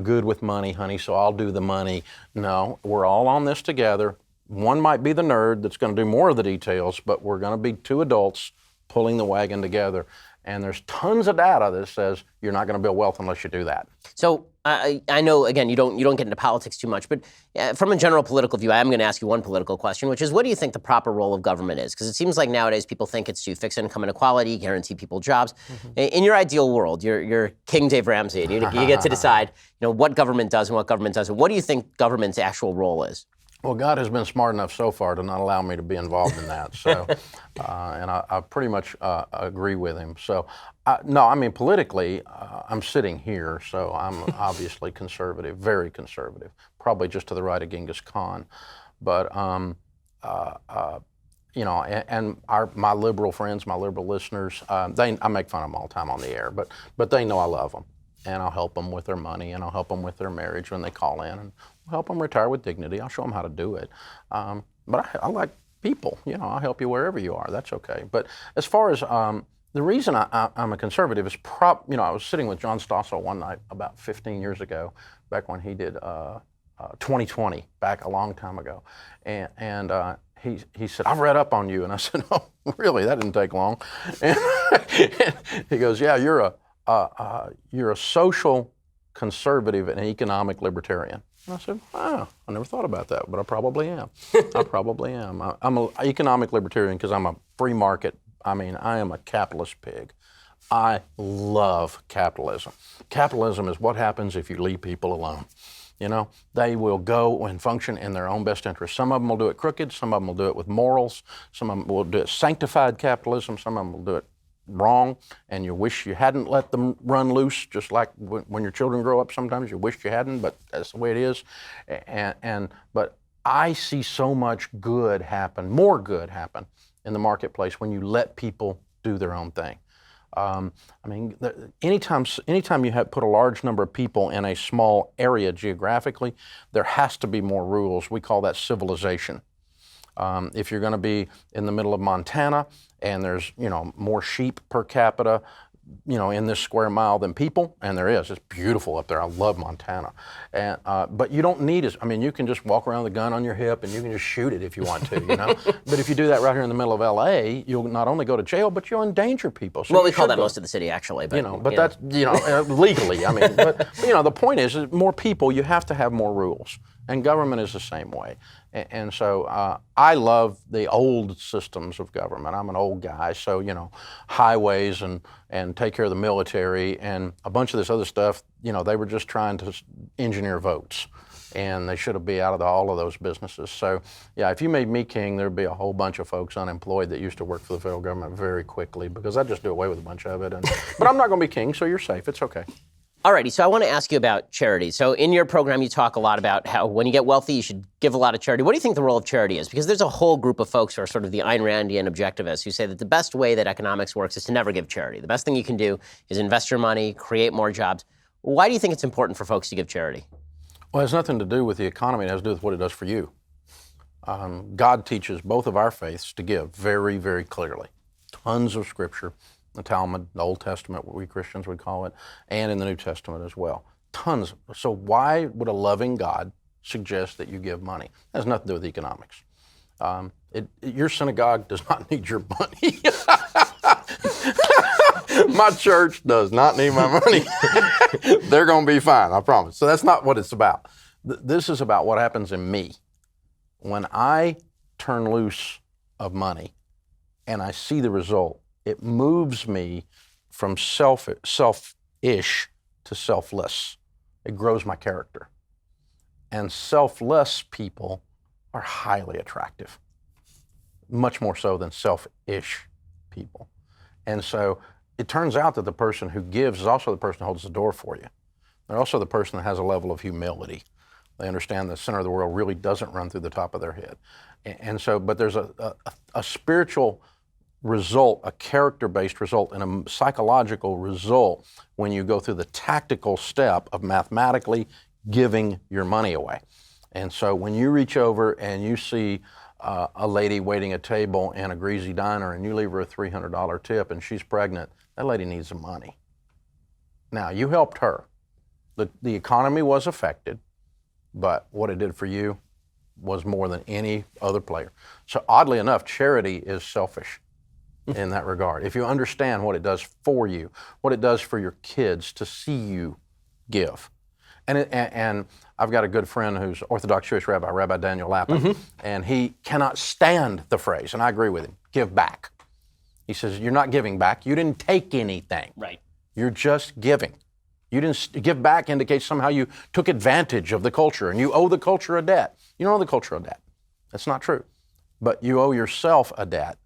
good with money, honey, so I'll do the money. No, we're all on this together. One might be the nerd that's gonna do more of the details, but we're gonna be two adults pulling the wagon together. And there's tons of data that says you're not gonna build wealth unless you do that. So I know, again, you don't get into politics too much, but from a general political view, I am going to ask you one political question, which is, what do you think the proper role of government is? Because it seems like nowadays people think it's to fix income inequality, guarantee people jobs. Mm-hmm. In your ideal world, you're King Dave Ramsey, and you get to decide, what government does and what government doesn't. What do you think government's actual role is? Well, God has been smart enough so far to not allow me to be involved in that. So, and I pretty much agree with him. So, no, I mean, politically, I'm sitting here, so I'm obviously conservative, very conservative, probably just to the right of Genghis Khan. But, my liberal friends, my liberal listeners, I make fun of them all the time on the air, but they know I love them. And I'll help them with their money, and I'll help them with their marriage when they call in, and I'll help them retire with dignity. I'll show them how to do it. But I like people. I'll help you wherever you are. That's okay. But as far as the reason I'm a conservative is I was sitting with John Stossel one night about 15 years ago, back when he did 2020, back a long time ago, and he said, I've read up on you, and I said, oh, really? That didn't take long. And he goes, yeah, you're a social conservative and economic libertarian. And I said, I never thought about that, but I probably am. I'm an economic libertarian because I'm a free market. I mean, I am a capitalist pig. I love capitalism. Capitalism is what happens if you leave people alone. They will go and function in their own best interest. Some of them will do it crooked. Some of them will do it with morals. Some of them will do it sanctified capitalism. Some of them will do it wrong, and you wish you hadn't let them run loose, just like when your children grow up sometimes you wish you hadn't, but that's the way it is. But I see so much good happen, more good happen in the marketplace when you let people do their own thing. Anytime you put a large number of people in a small area geographically, there has to be more rules. We call that civilization. If you're going to be in the middle of Montana and there's, more sheep per capita, in this square mile than people, and there is. It's beautiful up there. I love Montana. And but you don't need you can just walk around with a gun on your hip and you can just shoot it if you want to, But if you do that right here in the middle of LA, you'll not only go to jail, but you'll endanger people. So we call that most of the city, actually. But, that's, legally, but the point is more people, you have to have more rules. And government is the same way. And so I love the old systems of government. I'm an old guy, so, highways and take care of the military and a bunch of this other stuff, they were just trying to engineer votes. And they should be out of all of those businesses. So, yeah, if you made me king, there'd be a whole bunch of folks unemployed that used to work for the federal government very quickly, because I'd just do away with a bunch of it. But I'm not going to be king, so you're safe. It's okay. Alrighty, so I want to ask you about charity. So in your program, you talk a lot about how when you get wealthy, you should give a lot of charity. What do you think the role of charity is? Because there's a whole group of folks who are sort of the Ayn Randian objectivists who say that the best way that economics works is to never give charity. The best thing you can do is invest your money, create more jobs. Why do you think it's important for folks to give charity? Well, it has nothing to do with the economy. It has to do with what it does for you. God teaches both of our faiths to give very, very clearly. Tons of scripture. The Talmud, the Old Testament, what we Christians would call it, and in the New Testament as well. Tons. So why would a loving God suggest that you give money? It has nothing to do with economics. Your synagogue does not need your money. My church does not need my money. They're going to be fine, I promise. So that's not what it's about. This is about what happens in me. When I turn loose of money and I see the result, it moves me from selfish to selfless. It grows my character. And selfless people are highly attractive, much more so than selfish people. And so it turns out that the person who gives is also the person who holds the door for you. They're also the person that has a level of humility. They understand the center of the world really doesn't run through the top of their head. And so, but there's a spiritual result, a character-based result, and a psychological result when you go through the tactical step of mathematically giving your money away. And so when you reach over and you see a lady waiting a table in a greasy diner and you leave her a $300 tip and she's pregnant, that lady needs the money. Now, you helped her. The economy was affected, but what it did for you was more than any other player. So oddly enough, charity is selfish in that regard. If you understand what it does for you, what it does for your kids to see you give. And I've got a good friend who's Orthodox Jewish rabbi, Rabbi Daniel Lapin, and he cannot stand the phrase, and I agree with him, give back. He says, you're not giving back. You didn't take anything. Right. You're just giving. You didn't give back indicates somehow you took advantage of the culture and you owe the culture a debt. You don't owe the culture a debt. That's not true. But you owe yourself a debt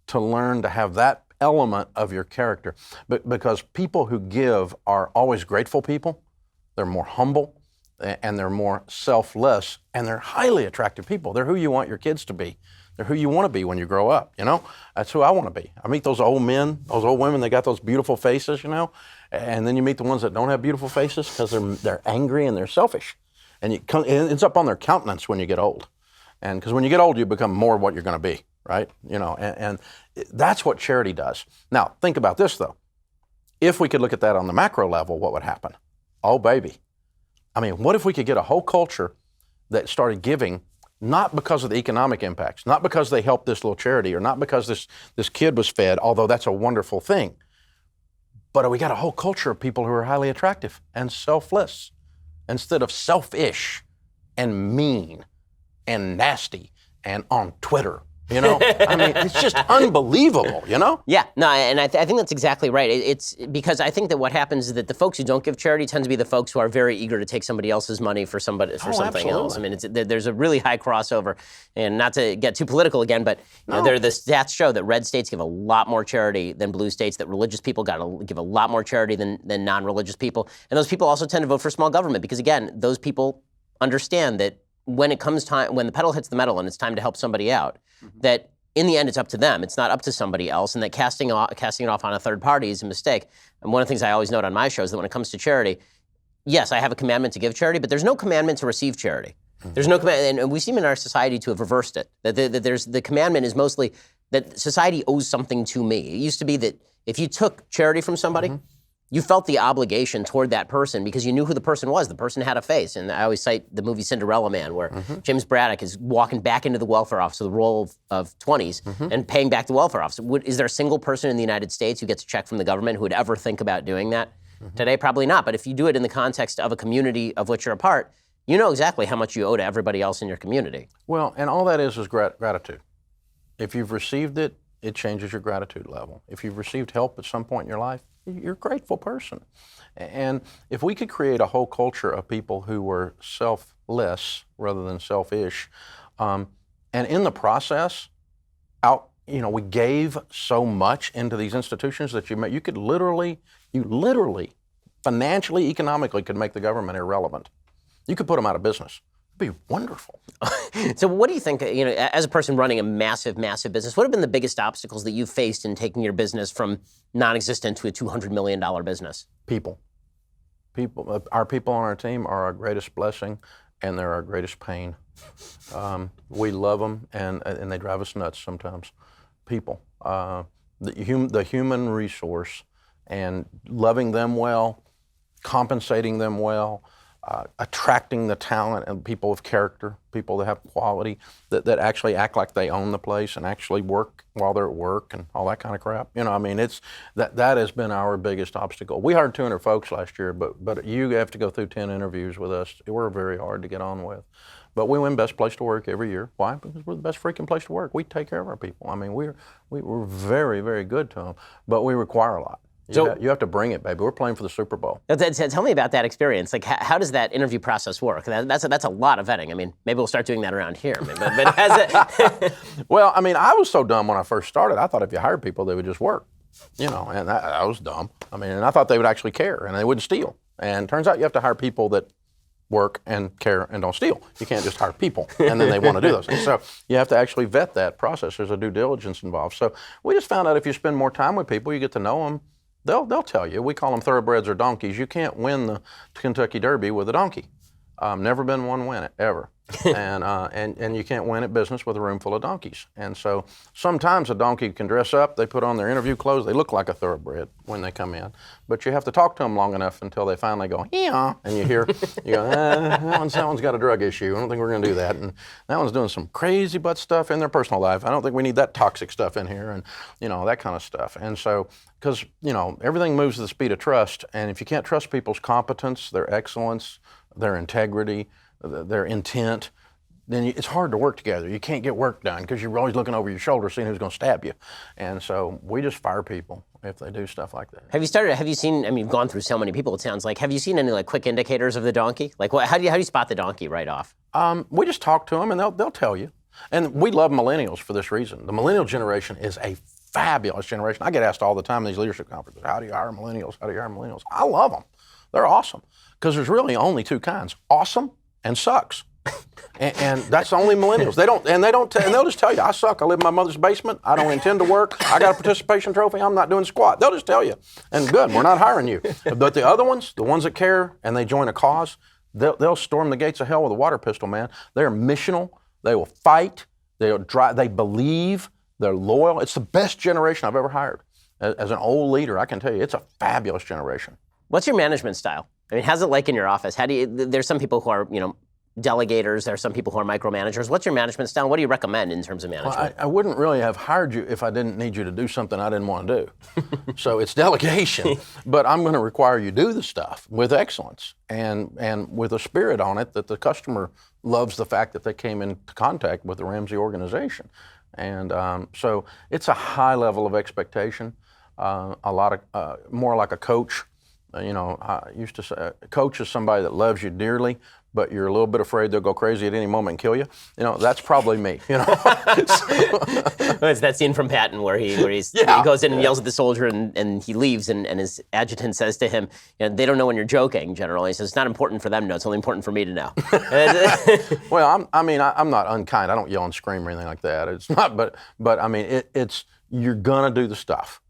to learn to have that element of your character. But because people who give are always grateful people, they're more humble, and they're more selfless, and they're highly attractive people. They're who you want your kids to be. They're who you want to be when you grow up, you know? That's who I want to be. I meet those old men, those old women, they got those beautiful faces, you know? And then you meet the ones that don't have beautiful faces because they're angry and they're selfish. And it ends up on their countenance when you get old. And because when you get old, you become more what you're going to be, right? You know, and that's what charity does. Now, think about this, though. If we could look at that on the macro level, what would happen? Oh, baby. I mean, what if we could get a whole culture that started giving, not because of the economic impacts, not because they helped this little charity, or not because this kid was fed, although that's a wonderful thing, but we got a whole culture of people who are highly attractive and selfless instead of selfish and mean and nasty and on Twitter. You know, I mean, it's just unbelievable, you know? Yeah, no, and I think that's exactly right. It's because I think that what happens is that the folks who don't give charity tend to be the folks who are very eager to take somebody else's money for something absolutely. else. I mean, there's a really high crossover, and not to get too political again, but the stats show that red states give a lot more charity than blue states, that religious people got to give a lot more charity than non-religious people, and those people also tend to vote for small government because, again, those people understand that when it comes time, when the pedal hits the metal and it's time to help somebody out, that in the end it's up to them. It's not up to somebody else, and that casting it off on a third party is a mistake. And one of the things I always note on my show is that when it comes to charity, yes, I have a commandment to give charity, but there's no commandment to receive charity. There's no command, and we seem in our society to have reversed it. That the commandment is mostly that society owes something to me. It used to be that if you took charity from somebody, you felt the obligation toward that person because you knew who the person was. The person had a face. And I always cite the movie Cinderella Man, where James Braddock is walking back into the welfare office with a roll of 20s and paying back the welfare office. Is there a single person in the United States who gets a check from the government who would ever think about doing that? Today, probably not. But if you do it in the context of a community of which you're a part, you know exactly how much you owe to everybody else in your community. Well, and all that is gratitude. If you've received it, it changes your gratitude level. If you've received help at some point in your life, you're a grateful person. And if we could create a whole culture of people who were selfless rather than selfish, and in the process, we gave so much into these institutions that you could literally, financially, economically, could make the government irrelevant. You could put them out of business. It'd be wonderful. So what do you think, as a person running a massive, massive business, what have been the biggest obstacles that you've faced in taking your business from non-existent to a $200 million business? People. Our people on our team are our greatest blessing, and they're our greatest pain. We love them, and they drive us nuts sometimes. People. The human resource, and loving them well, compensating them well, attracting the talent and people of character, people that have quality, that actually act like they own the place and actually work while they're at work and all that kind of crap. You know, I mean, it's that has been our biggest obstacle. We hired 200 folks last year, but you have to go through 10 interviews with us. We're very hard to get on with. But we win Best Place to Work every year. Why? Because we're the best freaking place to work. We take care of our people. I mean, we're very, very good to them, but we require a lot. You have to bring it, baby. We're playing for the Super Bowl. Tell me about that experience. Like, how does that interview process work? That's a lot of vetting. I mean, maybe we'll start doing that around here. But has it? Well, I mean, I was so dumb when I first started. I thought if you hired people, they would just work, you know, and I was dumb. I mean, and I thought they would actually care and they wouldn't steal. And it turns out you have to hire people that work and care and don't steal. You can't just hire people and then they want to do those things. So you have to actually vet that process. There's a due diligence involved. So we just found out if you spend more time with people, you get to know them. They'll tell you. We call them thoroughbreds or donkeys. You can't win the Kentucky Derby with a donkey. Never been one win it, ever. And you can't win at business with a room full of donkeys. And so sometimes a donkey can dress up. They put on their interview clothes. They look like a thoroughbred when they come in. But you have to talk to them long enough until they finally go, yeah. And you hear, you go, that one's got a drug issue. I don't think we're going to do that. And that one's doing some crazy butt stuff in their personal life. I don't think we need that toxic stuff in here and, you know, that kind of stuff. And so, because, you know, everything moves at the speed of trust. And if you can't trust people's competence, their excellence, their integrity, their intent, then it's hard to work together. You can't get work done because you're always looking over your shoulder seeing who's going to stab you. And so we just fire people if they do stuff like that. Have you seen, I mean, you've gone through so many people, it sounds like, have you seen any like quick indicators of the donkey? Like how do you spot the donkey right off? We just talk to them and they'll tell you. And we love millennials for this reason. The millennial generation is a fabulous generation. I get asked all the time in these leadership conferences, how do you hire millennials? How do you hire millennials? I love them. They're awesome. Because there's really only two kinds, awesome and sucks. And that's the only millennials. And they'll just tell you, I suck. I live in my mother's basement. I don't intend to work. I got a participation trophy. I'm not doing squat. They'll just tell you. And good, we're not hiring you. But the other ones, the ones that care and they join a cause, they'll storm the gates of hell with a water pistol, man. They're missional. They will fight. They'll drive. They believe. They're loyal. It's the best generation I've ever hired. As an old leader, I can tell you, it's a fabulous generation. What's your management style? I mean, how's it like in your office? There's some people who are, you know, delegators. There are some people who are micromanagers. What's your management style? What do you recommend in terms of management? Well, I wouldn't really have hired you if I didn't need you to do something I didn't want to do. So it's delegation, but I'm going to require you do the stuff with excellence and with a spirit on it that the customer loves the fact that they came into contact with the Ramsey organization. And so it's a high level of expectation, a lot of more like a coach. You know, I used to say a coach is somebody that loves you dearly, but you're a little bit afraid they'll go crazy at any moment and kill you. You know, that's probably me. You know, it's that scene from Patton where he goes in and yells at the soldier and he leaves and his adjutant says to him, you know, they don't know when you're joking. Generally, he says it's not important for them to know. It's only important for me to know. Well, I'm not unkind. I don't yell and scream or anything like that. It's not, but I mean, it's you're gonna do the stuff.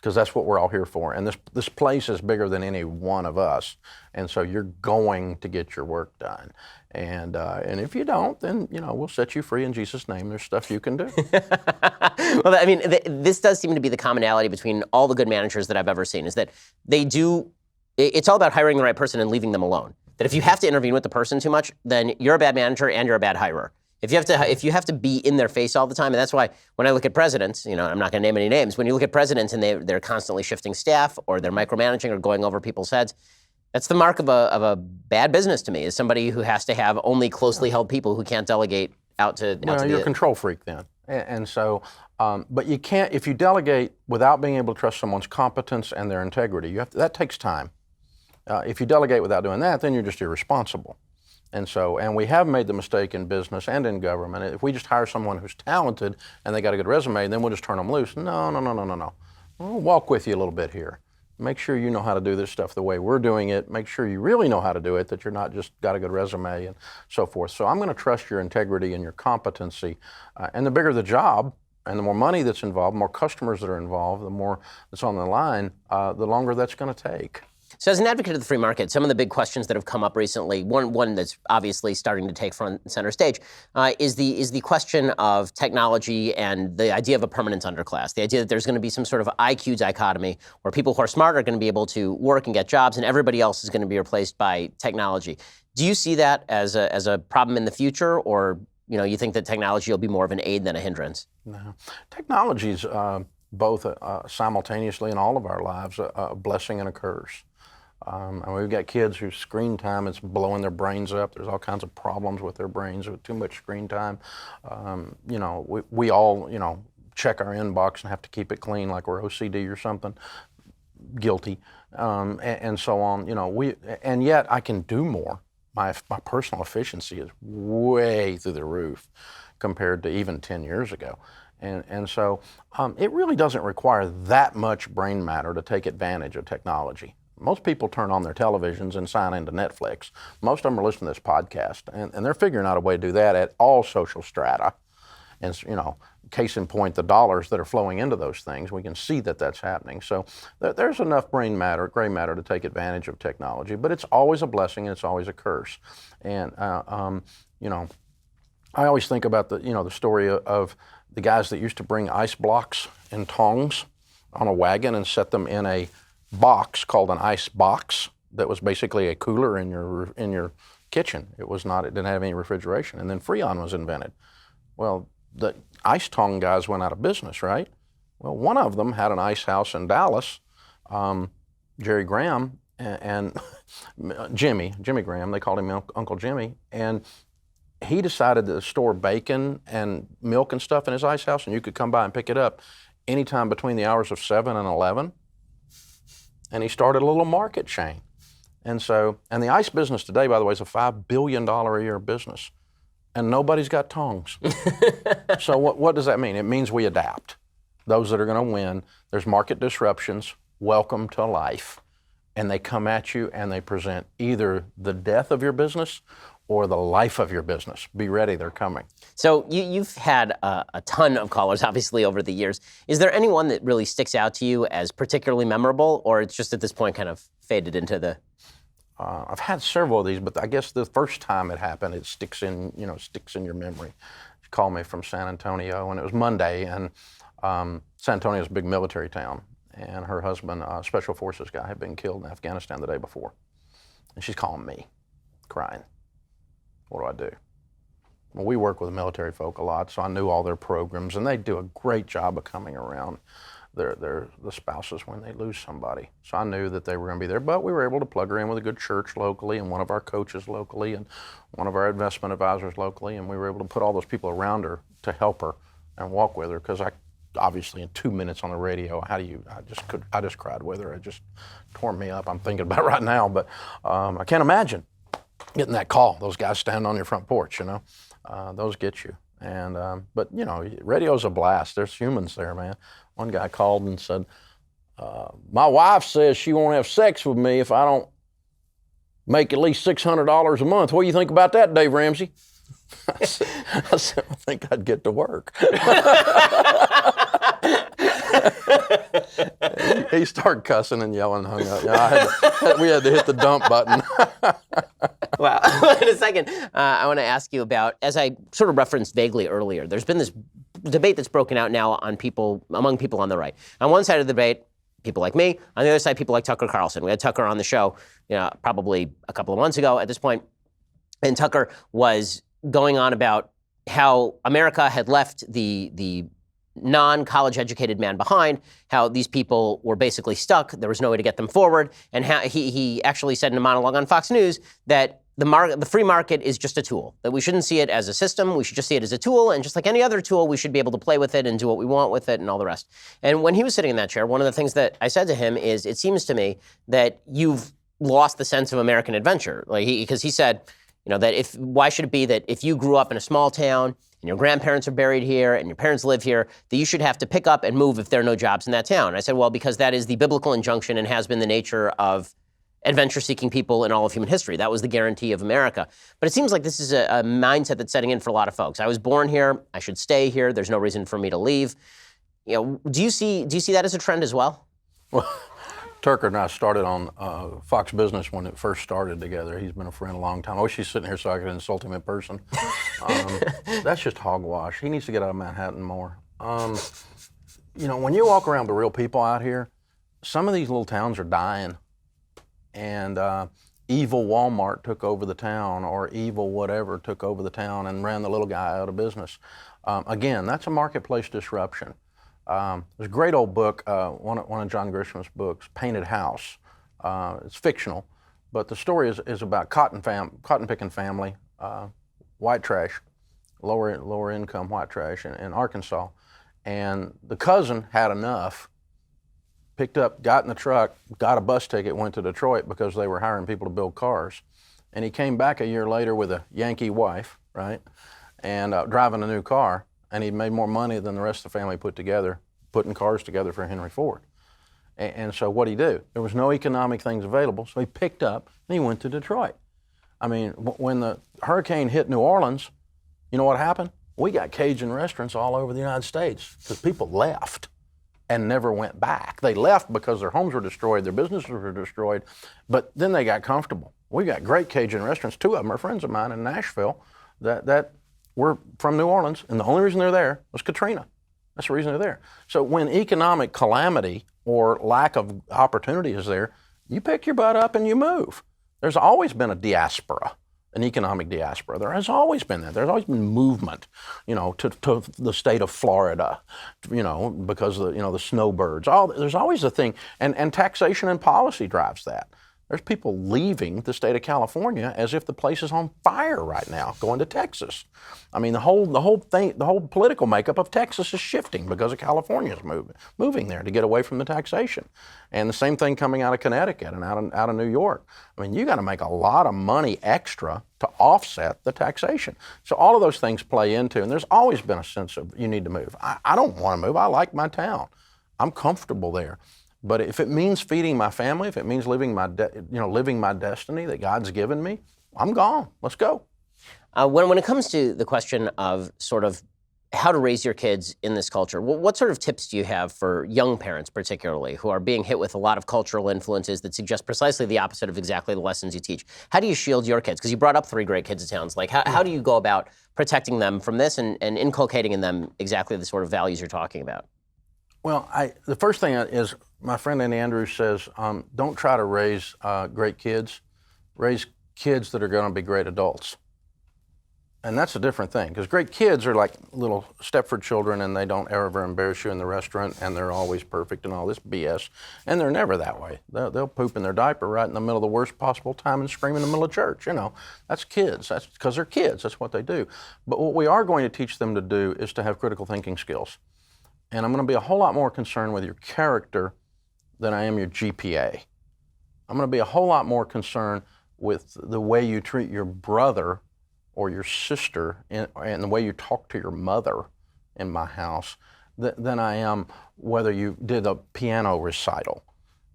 Because that's what we're all here for. And this place is bigger than any one of us. And so you're going to get your work done. And if you don't, then, you know, we'll set you free in Jesus' name. There's stuff you can do. Well, I mean, this does seem to be the commonality between all the good managers that I've ever seen, is that it's all about hiring the right person and leaving them alone. That if you have to intervene with the person too much, then you're a bad manager and you're a bad hirer. If you have to be in their face all the time, and that's why when I look at presidents, you know, I'm not going to name any names. When you look at presidents and they're constantly shifting staff or they're micromanaging or going over people's heads, that's the mark of a bad business to me. Is somebody who has to have only closely held people who can't delegate out to. You're a control freak then, and so. But you can't if you delegate without being able to trust someone's competence and their integrity. That takes time. If you delegate without doing that, then you're just irresponsible. And we have made the mistake in business and in government. If we just hire someone who's talented and they got a good resume, then we'll just turn them loose. No. We'll walk with you a little bit here. Make sure you know how to do this stuff the way we're doing it. Make sure you really know how to do it, that you're not just got a good resume and so forth. So I'm going to trust your integrity and your competency. And the bigger the job and the more money that's involved, the more customers that are involved, the more that's on the line, the longer that's going to take. So as an advocate of the free market, some of the big questions that have come up recently, one that's obviously starting to take front and center stage, is the question of technology and the idea of a permanent underclass, the idea that there's going to be some sort of IQ dichotomy where people who are smart are going to be able to work and get jobs and everybody else is going to be replaced by technology. Do you see that as a problem in the future, or you think that technology will be more of an aid than a hindrance? No. Technology's both simultaneously in all of our lives a blessing and a curse. And we've got kids whose screen time is blowing their brains up. There's all kinds of problems with their brains with too much screen time. We all, check our inbox and have to keep it clean like we're OCD or something. Guilty, and so on. And yet I can do more. My personal efficiency is way through the roof compared to even 10 years ago. And so it really doesn't require that much brain matter to take advantage of technology. Most people turn on their televisions and sign into Netflix. Most of them are listening to this podcast, and they're figuring out a way to do that at all social strata. And, case in point, the dollars that are flowing into those things, we can see that that's happening. So there's enough gray matter to take advantage of technology, but it's always a blessing and it's always a curse. And, I always think about the story of the guys that used to bring ice blocks and tongs on a wagon and set them in a box called an ice box that was basically a cooler in your kitchen. It didn't have any refrigeration. And then Freon was invented. Well, the ice tong guys went out of business, right? Well, one of them had an ice house in Dallas, Jerry Graham and Jimmy Graham, they called him Uncle Jimmy, and he decided to store bacon and milk and stuff in his ice house, and you could come by and pick it up anytime between the hours of 7 and 11. And he started a little market chain. And the ice business today, by the way, is a $5 billion a year business. And nobody's got tongs. So what does that mean? It means we adapt. Those that are going to win, there's market disruptions, welcome to life. And they come at you and they present either the death of your business or the life of your business. Be ready, they're coming. So you've had a ton of callers, obviously, over the years. Is there anyone that really sticks out to you as particularly memorable, or it's just at this point kind of faded into the... I've had several of these, but I guess the first time it happened, it sticks in your memory. She called me from San Antonio, and it was Monday, and San Antonio is a big military town, and her husband, a special forces guy, had been killed in Afghanistan the day before. And she's calling me, crying. What do? Well, we work with military folk a lot, so I knew all their programs, and they do a great job of coming around the spouses when they lose somebody. So I knew that they were going to be there, but we were able to plug her in with a good church locally and one of our coaches locally and one of our investment advisors locally, and we were able to put all those people around her to help her and walk with her, because obviously in 2 minutes on the radio, I just cried with her. It just tore me up. I'm thinking about it right now, but I can't imagine getting that call. Those guys standing on your front porch, those get you. And but radio's a blast. There's humans there, man. One guy called and said, my wife says she won't have sex with me if I don't make at least $600 a month. What do you think about that, Dave Ramsey? I said, I think I'd get to work. He started cussing and yelling and hung up. We had to hit the dump button. Wow. In a second, I want to ask you about, as I sort of referenced vaguely earlier, there's been this debate that's broken out now among people on the right. On one side of the debate, people like me. On the other side, people like Tucker Carlson. We had Tucker on the show, probably a couple of months ago at this point, and Tucker was going on about how America had left the non-college educated man behind, how these people were basically stuck, there was no way to get them forward, and how he actually said in a monologue on Fox News that the free market is just a tool, that we shouldn't see it as a system, we should just see it as a tool, and just like any other tool, we should be able to play with it and do what we want with it and all the rest. And when he was sitting in that chair, one of the things that I said to him is, it seems to me that you've lost the sense of American adventure. Because he said, that why should it be that if you grew up in a small town and your grandparents are buried here and your parents live here, that you should have to pick up and move if there are no jobs in that town? And I said, well, because that is the biblical injunction and has been the nature of adventure-seeking people in all of human history. That was the guarantee of America. But it seems like this is a mindset that's setting in for a lot of folks. I was born here. I should stay here. There's no reason for me to leave. Do you see that as a trend as well? Well, Tucker and I started on Fox Business when it first started together. He's been a friend a long time. I wish he's sitting here so I could insult him in person. That's just hogwash. He needs to get out of Manhattan more. When you walk around the real people out here, some of these little towns are dying, and evil Walmart took over the town, or evil whatever took over the town and ran the little guy out of business. Again, that's a marketplace disruption. There's a great old book, one of John Grisham's books, Painted House. It's fictional, but the story is about cotton picking family, white trash, lower income white trash in Arkansas. And the cousin had enough, got in the truck, got a bus ticket, went to Detroit because they were hiring people to build cars. And he came back a year later with a Yankee wife, right? And driving a new car. And he made more money than the rest of the family put together, putting cars together for Henry Ford. And so what'd he do? There was no economic things available, so he picked up and he went to Detroit. I mean, when the hurricane hit New Orleans, you know what happened? We got Cajun restaurants all over the United States because people left and never went back. They left because their homes were destroyed, their businesses were destroyed, but then they got comfortable. We got great Cajun restaurants. 2 of them are friends of mine in Nashville that were from New Orleans, and the only reason they're there was Katrina. That's the reason they're there. So when economic calamity or lack of opportunity is there, you pick your butt up and you move. There's always been a diaspora, an economic diaspora. There has always been that. There's always been movement, to the state of Florida, because of the snowbirds. There's always a thing, and taxation and policy drives that. There's people leaving the state of California as if the place is on fire right now, going to Texas. I mean, the whole political makeup of Texas is shifting because of California's moving there to get away from the taxation. And the same thing coming out of Connecticut and out of New York. I mean, you got to make a lot of money extra to offset the taxation. So all of those things play into, and there's always been a sense of you need to move. I don't want to move. I like my town. I'm comfortable there. But if it means feeding my family, if it means living my destiny that God's given me, I'm gone. Let's go. When it comes to the question of sort of how to raise your kids in this culture, what sort of tips do you have for young parents particularly who are being hit with a lot of cultural influences that suggest precisely the opposite of exactly the lessons you teach? How do you shield your kids? Because you brought up 3 great kids it sounds like. How do you go about protecting them from this and inculcating in them exactly the sort of values you're talking about? Well, the first thing is, my friend Andy Andrews says, don't try to raise great kids. Raise kids that are going to be great adults. And that's a different thing, because great kids are like little Stepford children, and they don't ever embarrass you in the restaurant, and they're always perfect and all this BS. And they're never that way. They'll poop in their diaper right in the middle of the worst possible time and scream in the middle of church. That's kids. That's because they're kids. That's what they do. But what we are going to teach them to do is to have critical thinking skills. And I'm going to be a whole lot more concerned with your character than I am your GPA. I'm going to be a whole lot more concerned with the way you treat your brother or your sister and the way you talk to your mother in my house than I am whether you did a piano recital.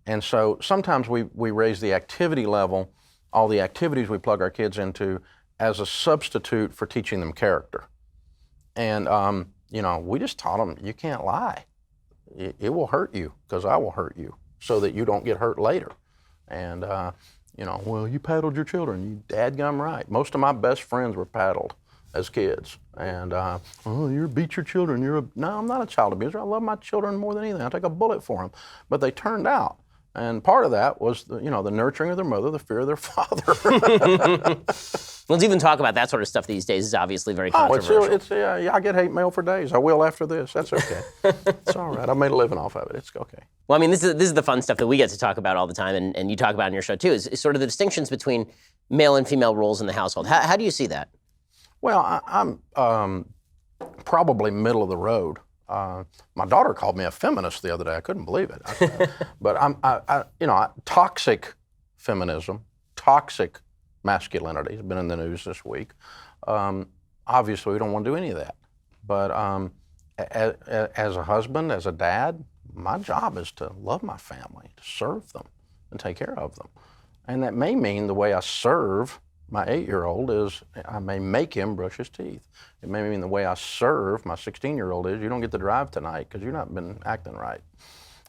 And so sometimes we raise the activity level, all the activities we plug our kids into, as a substitute for teaching them character. And we just taught them you can't lie. It will hurt you because I will hurt you so that you don't get hurt later. And, well, you paddled your children. You dadgum right. Most of my best friends were paddled as kids. And, you beat your children. No, I'm not a child abuser. I love my children more than anything. I take a bullet for them. But they turned out. And part of that was, the nurturing of their mother, the fear of their father. Let's even talk about that sort of stuff these days. It's obviously very controversial. I get hate mail for days. I will after this. That's okay. It's all right. I made a living off of it. It's okay. Well, I mean, this is the fun stuff that we get to talk about all the time, and you talk about in your show too, is sort of the distinctions between male and female roles in the household. How do you see that? Well, I'm probably middle of the road. My daughter called me a feminist the other day. I couldn't believe it. But toxic feminism, toxic masculinity has been in the news this week. Obviously, we don't want to do any of that. But as a husband, as a dad, my job is to love my family, to serve them, and take care of them. And that may mean the way I serve my 8-year-old is I may make him brush his teeth. It may mean the way I serve my 16-year-old is you don't get to drive tonight because you've not been acting right.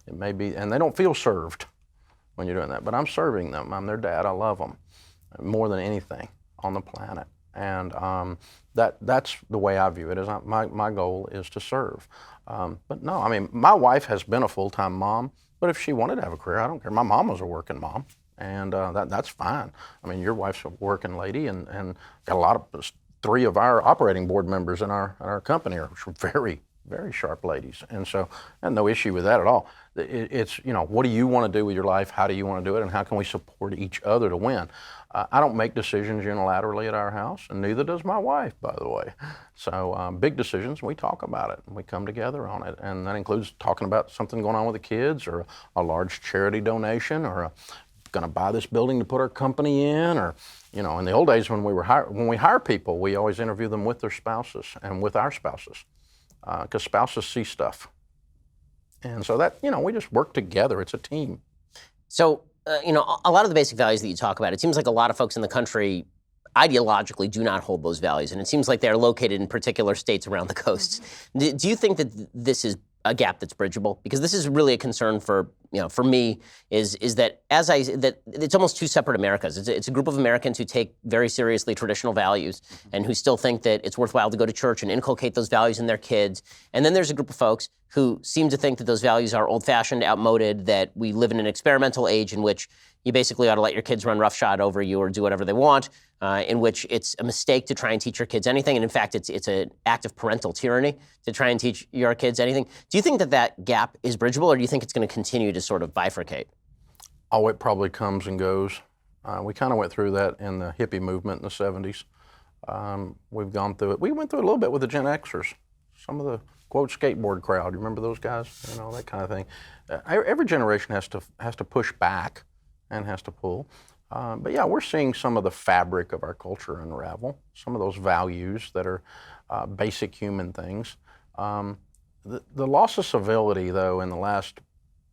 It may be, and they don't feel served. when you're doing that. But I'm serving them. I'm their dad. I love them more than anything on the planet. And that's the way I view it. Is my goal is to serve. But no, I mean, my wife has been a full-time mom, but if she wanted to have a career, I don't care. My mom was a working mom, and that's fine. I mean, your wife's a working lady, and got a lot of, 3 of our operating board members in our company are very, very sharp ladies. And so I have no issue with that at all. It's, what do you want to do with your life? How do you want to do it? And how can we support each other to win? I don't make decisions unilaterally at our house, and neither does my wife, by the way. So big decisions, we talk about it, and we come together on it. And that includes talking about something going on with the kids, or a large charity donation, or going to buy this building to put our company in, or, in the old days when we hire people, we always interview them with their spouses and with our spouses, because spouses see stuff. And so that, we just work together. It's a team. So, a lot of the basic values that you talk about, it seems like a lot of folks in the country ideologically do not hold those values. And it seems like they're located in particular states around the coast. Do you think that this is a gap that's bridgeable? Because this is really a concern for me, is that that it's almost 2 separate Americas. It's a group of Americans who take very seriously traditional values and who still think that it's worthwhile to go to church and inculcate those values in their kids. And then there's a group of folks who seem to think that those values are old-fashioned, outmoded, that we live in an experimental age in which you basically ought to let your kids run roughshod over you or do whatever they want, in which it's a mistake to try and teach your kids anything. And in fact, it's an act of parental tyranny to try and teach your kids anything. Do you think that gap is bridgeable, or do you think it's going to continue to sort of bifurcate? Oh, it probably comes and goes. We kind of went through that in the hippie movement in the 70s. We've gone through it. We went through it a little bit with the Gen Xers. Some of the, quote, skateboard crowd. You remember those guys? That kind of thing. Every generation has to push back and has to pull. But yeah, we're seeing some of the fabric of our culture unravel, some of those values that are basic human things. The loss of civility, though, in the last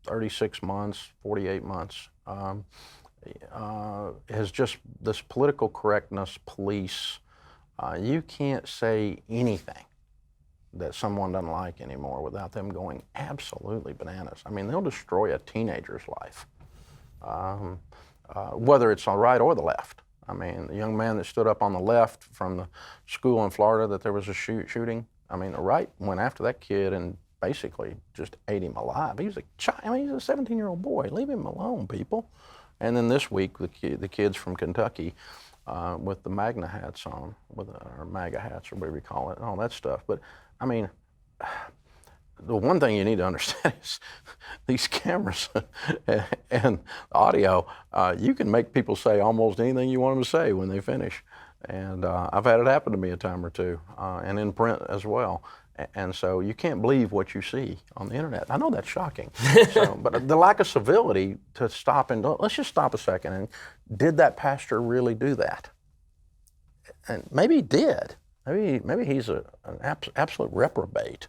36 months, 48 months, has just this political correctness police. You can't say anything that someone doesn't like anymore without them going absolutely bananas. I mean, they'll destroy a teenager's life, whether it's on the right or the left. I mean, the young man that stood up on the left from the school in Florida that there was a shooting, I mean, the right went after that kid and basically just ate him alive. He was a child. I mean, he's a 17-year-old boy. Leave him alone, people. And then this week, the kids from Kentucky with the MAGA hats on, or MAGA hats, or whatever you call it, and all that stuff. But I mean, the one thing you need to understand is these cameras and audio, you can make people say almost anything you want them to say when they finish. And I've had it happen to me a time or two, and in print as well. And so you can't believe what you see on the internet. I know that's shocking. But the lack of civility to stop and let's just stop a second. And did that pastor really do that? And maybe he did. Maybe he's an absolute reprobate,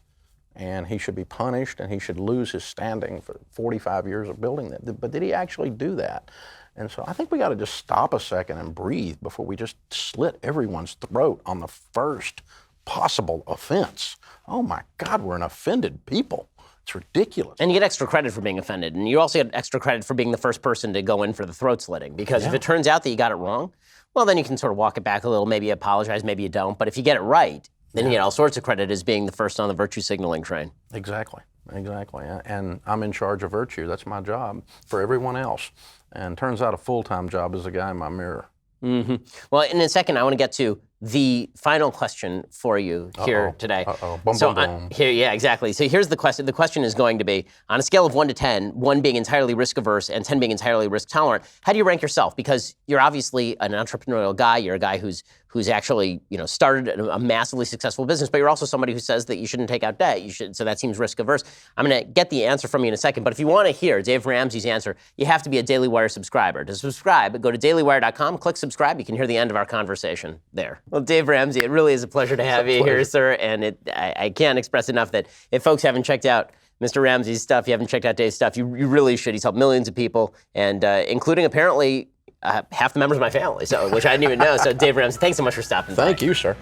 and he should be punished, and he should lose his standing for 45 years of building that. But did he actually do that? And so I think we got to just stop a second and breathe before we just slit everyone's throat on the first possible offense. Oh my God, we're an offended people. It's ridiculous. And you get extra credit for being offended, and you also get extra credit for being the first person to go in for the throat slitting, because if it turns out that you got it wrong, well, then you can sort of walk it back a little, maybe apologize, maybe you don't. But if you get it right, then you get all sorts of credit as being the first on the virtue signaling train. Exactly. And I'm in charge of virtue. That's my job for everyone else. And turns out a full-time job is the guy in my mirror. Mm-hmm. Well, in a second, I want to get to the final question for you here today. Yeah, exactly. So here's the question. The question is going to be, on a scale of 1 to 10, 1 being entirely risk-averse and 10 being entirely risk-tolerant, how do you rank yourself? Because you're obviously an entrepreneurial guy. You're a guy who's actually, started a massively successful business, but you're also somebody who says that you shouldn't take out debt. So that seems risk-averse. I'm going to get the answer from you in a second, but if you want to hear Dave Ramsey's answer, you have to be a Daily Wire subscriber. To subscribe, go to dailywire.com, click subscribe. You can hear the end of our conversation there. Well, Dave Ramsey, it really is a pleasure to have you here, sir, and I can't express enough that if folks haven't checked out Mr. Ramsey's stuff, you haven't checked out Dave's stuff, you really should. He's helped millions of people, and including apparently half the members of my family, which I didn't even know. So Dave Ramsey, thanks so much for stopping by. Thank you, sir.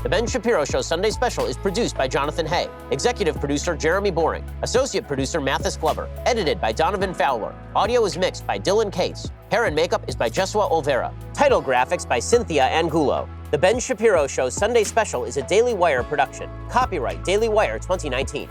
The Ben Shapiro Show Sunday Special is produced by Jonathan Hay, executive producer Jeremy Boring, associate producer Mathis Glover, edited by Donovan Fowler. Audio is mixed by Dylan Cates. Hair and makeup is by Jesua Olvera. Title graphics by Cynthia Angulo. The Ben Shapiro Show Sunday Special is a Daily Wire production. Copyright Daily Wire 2019.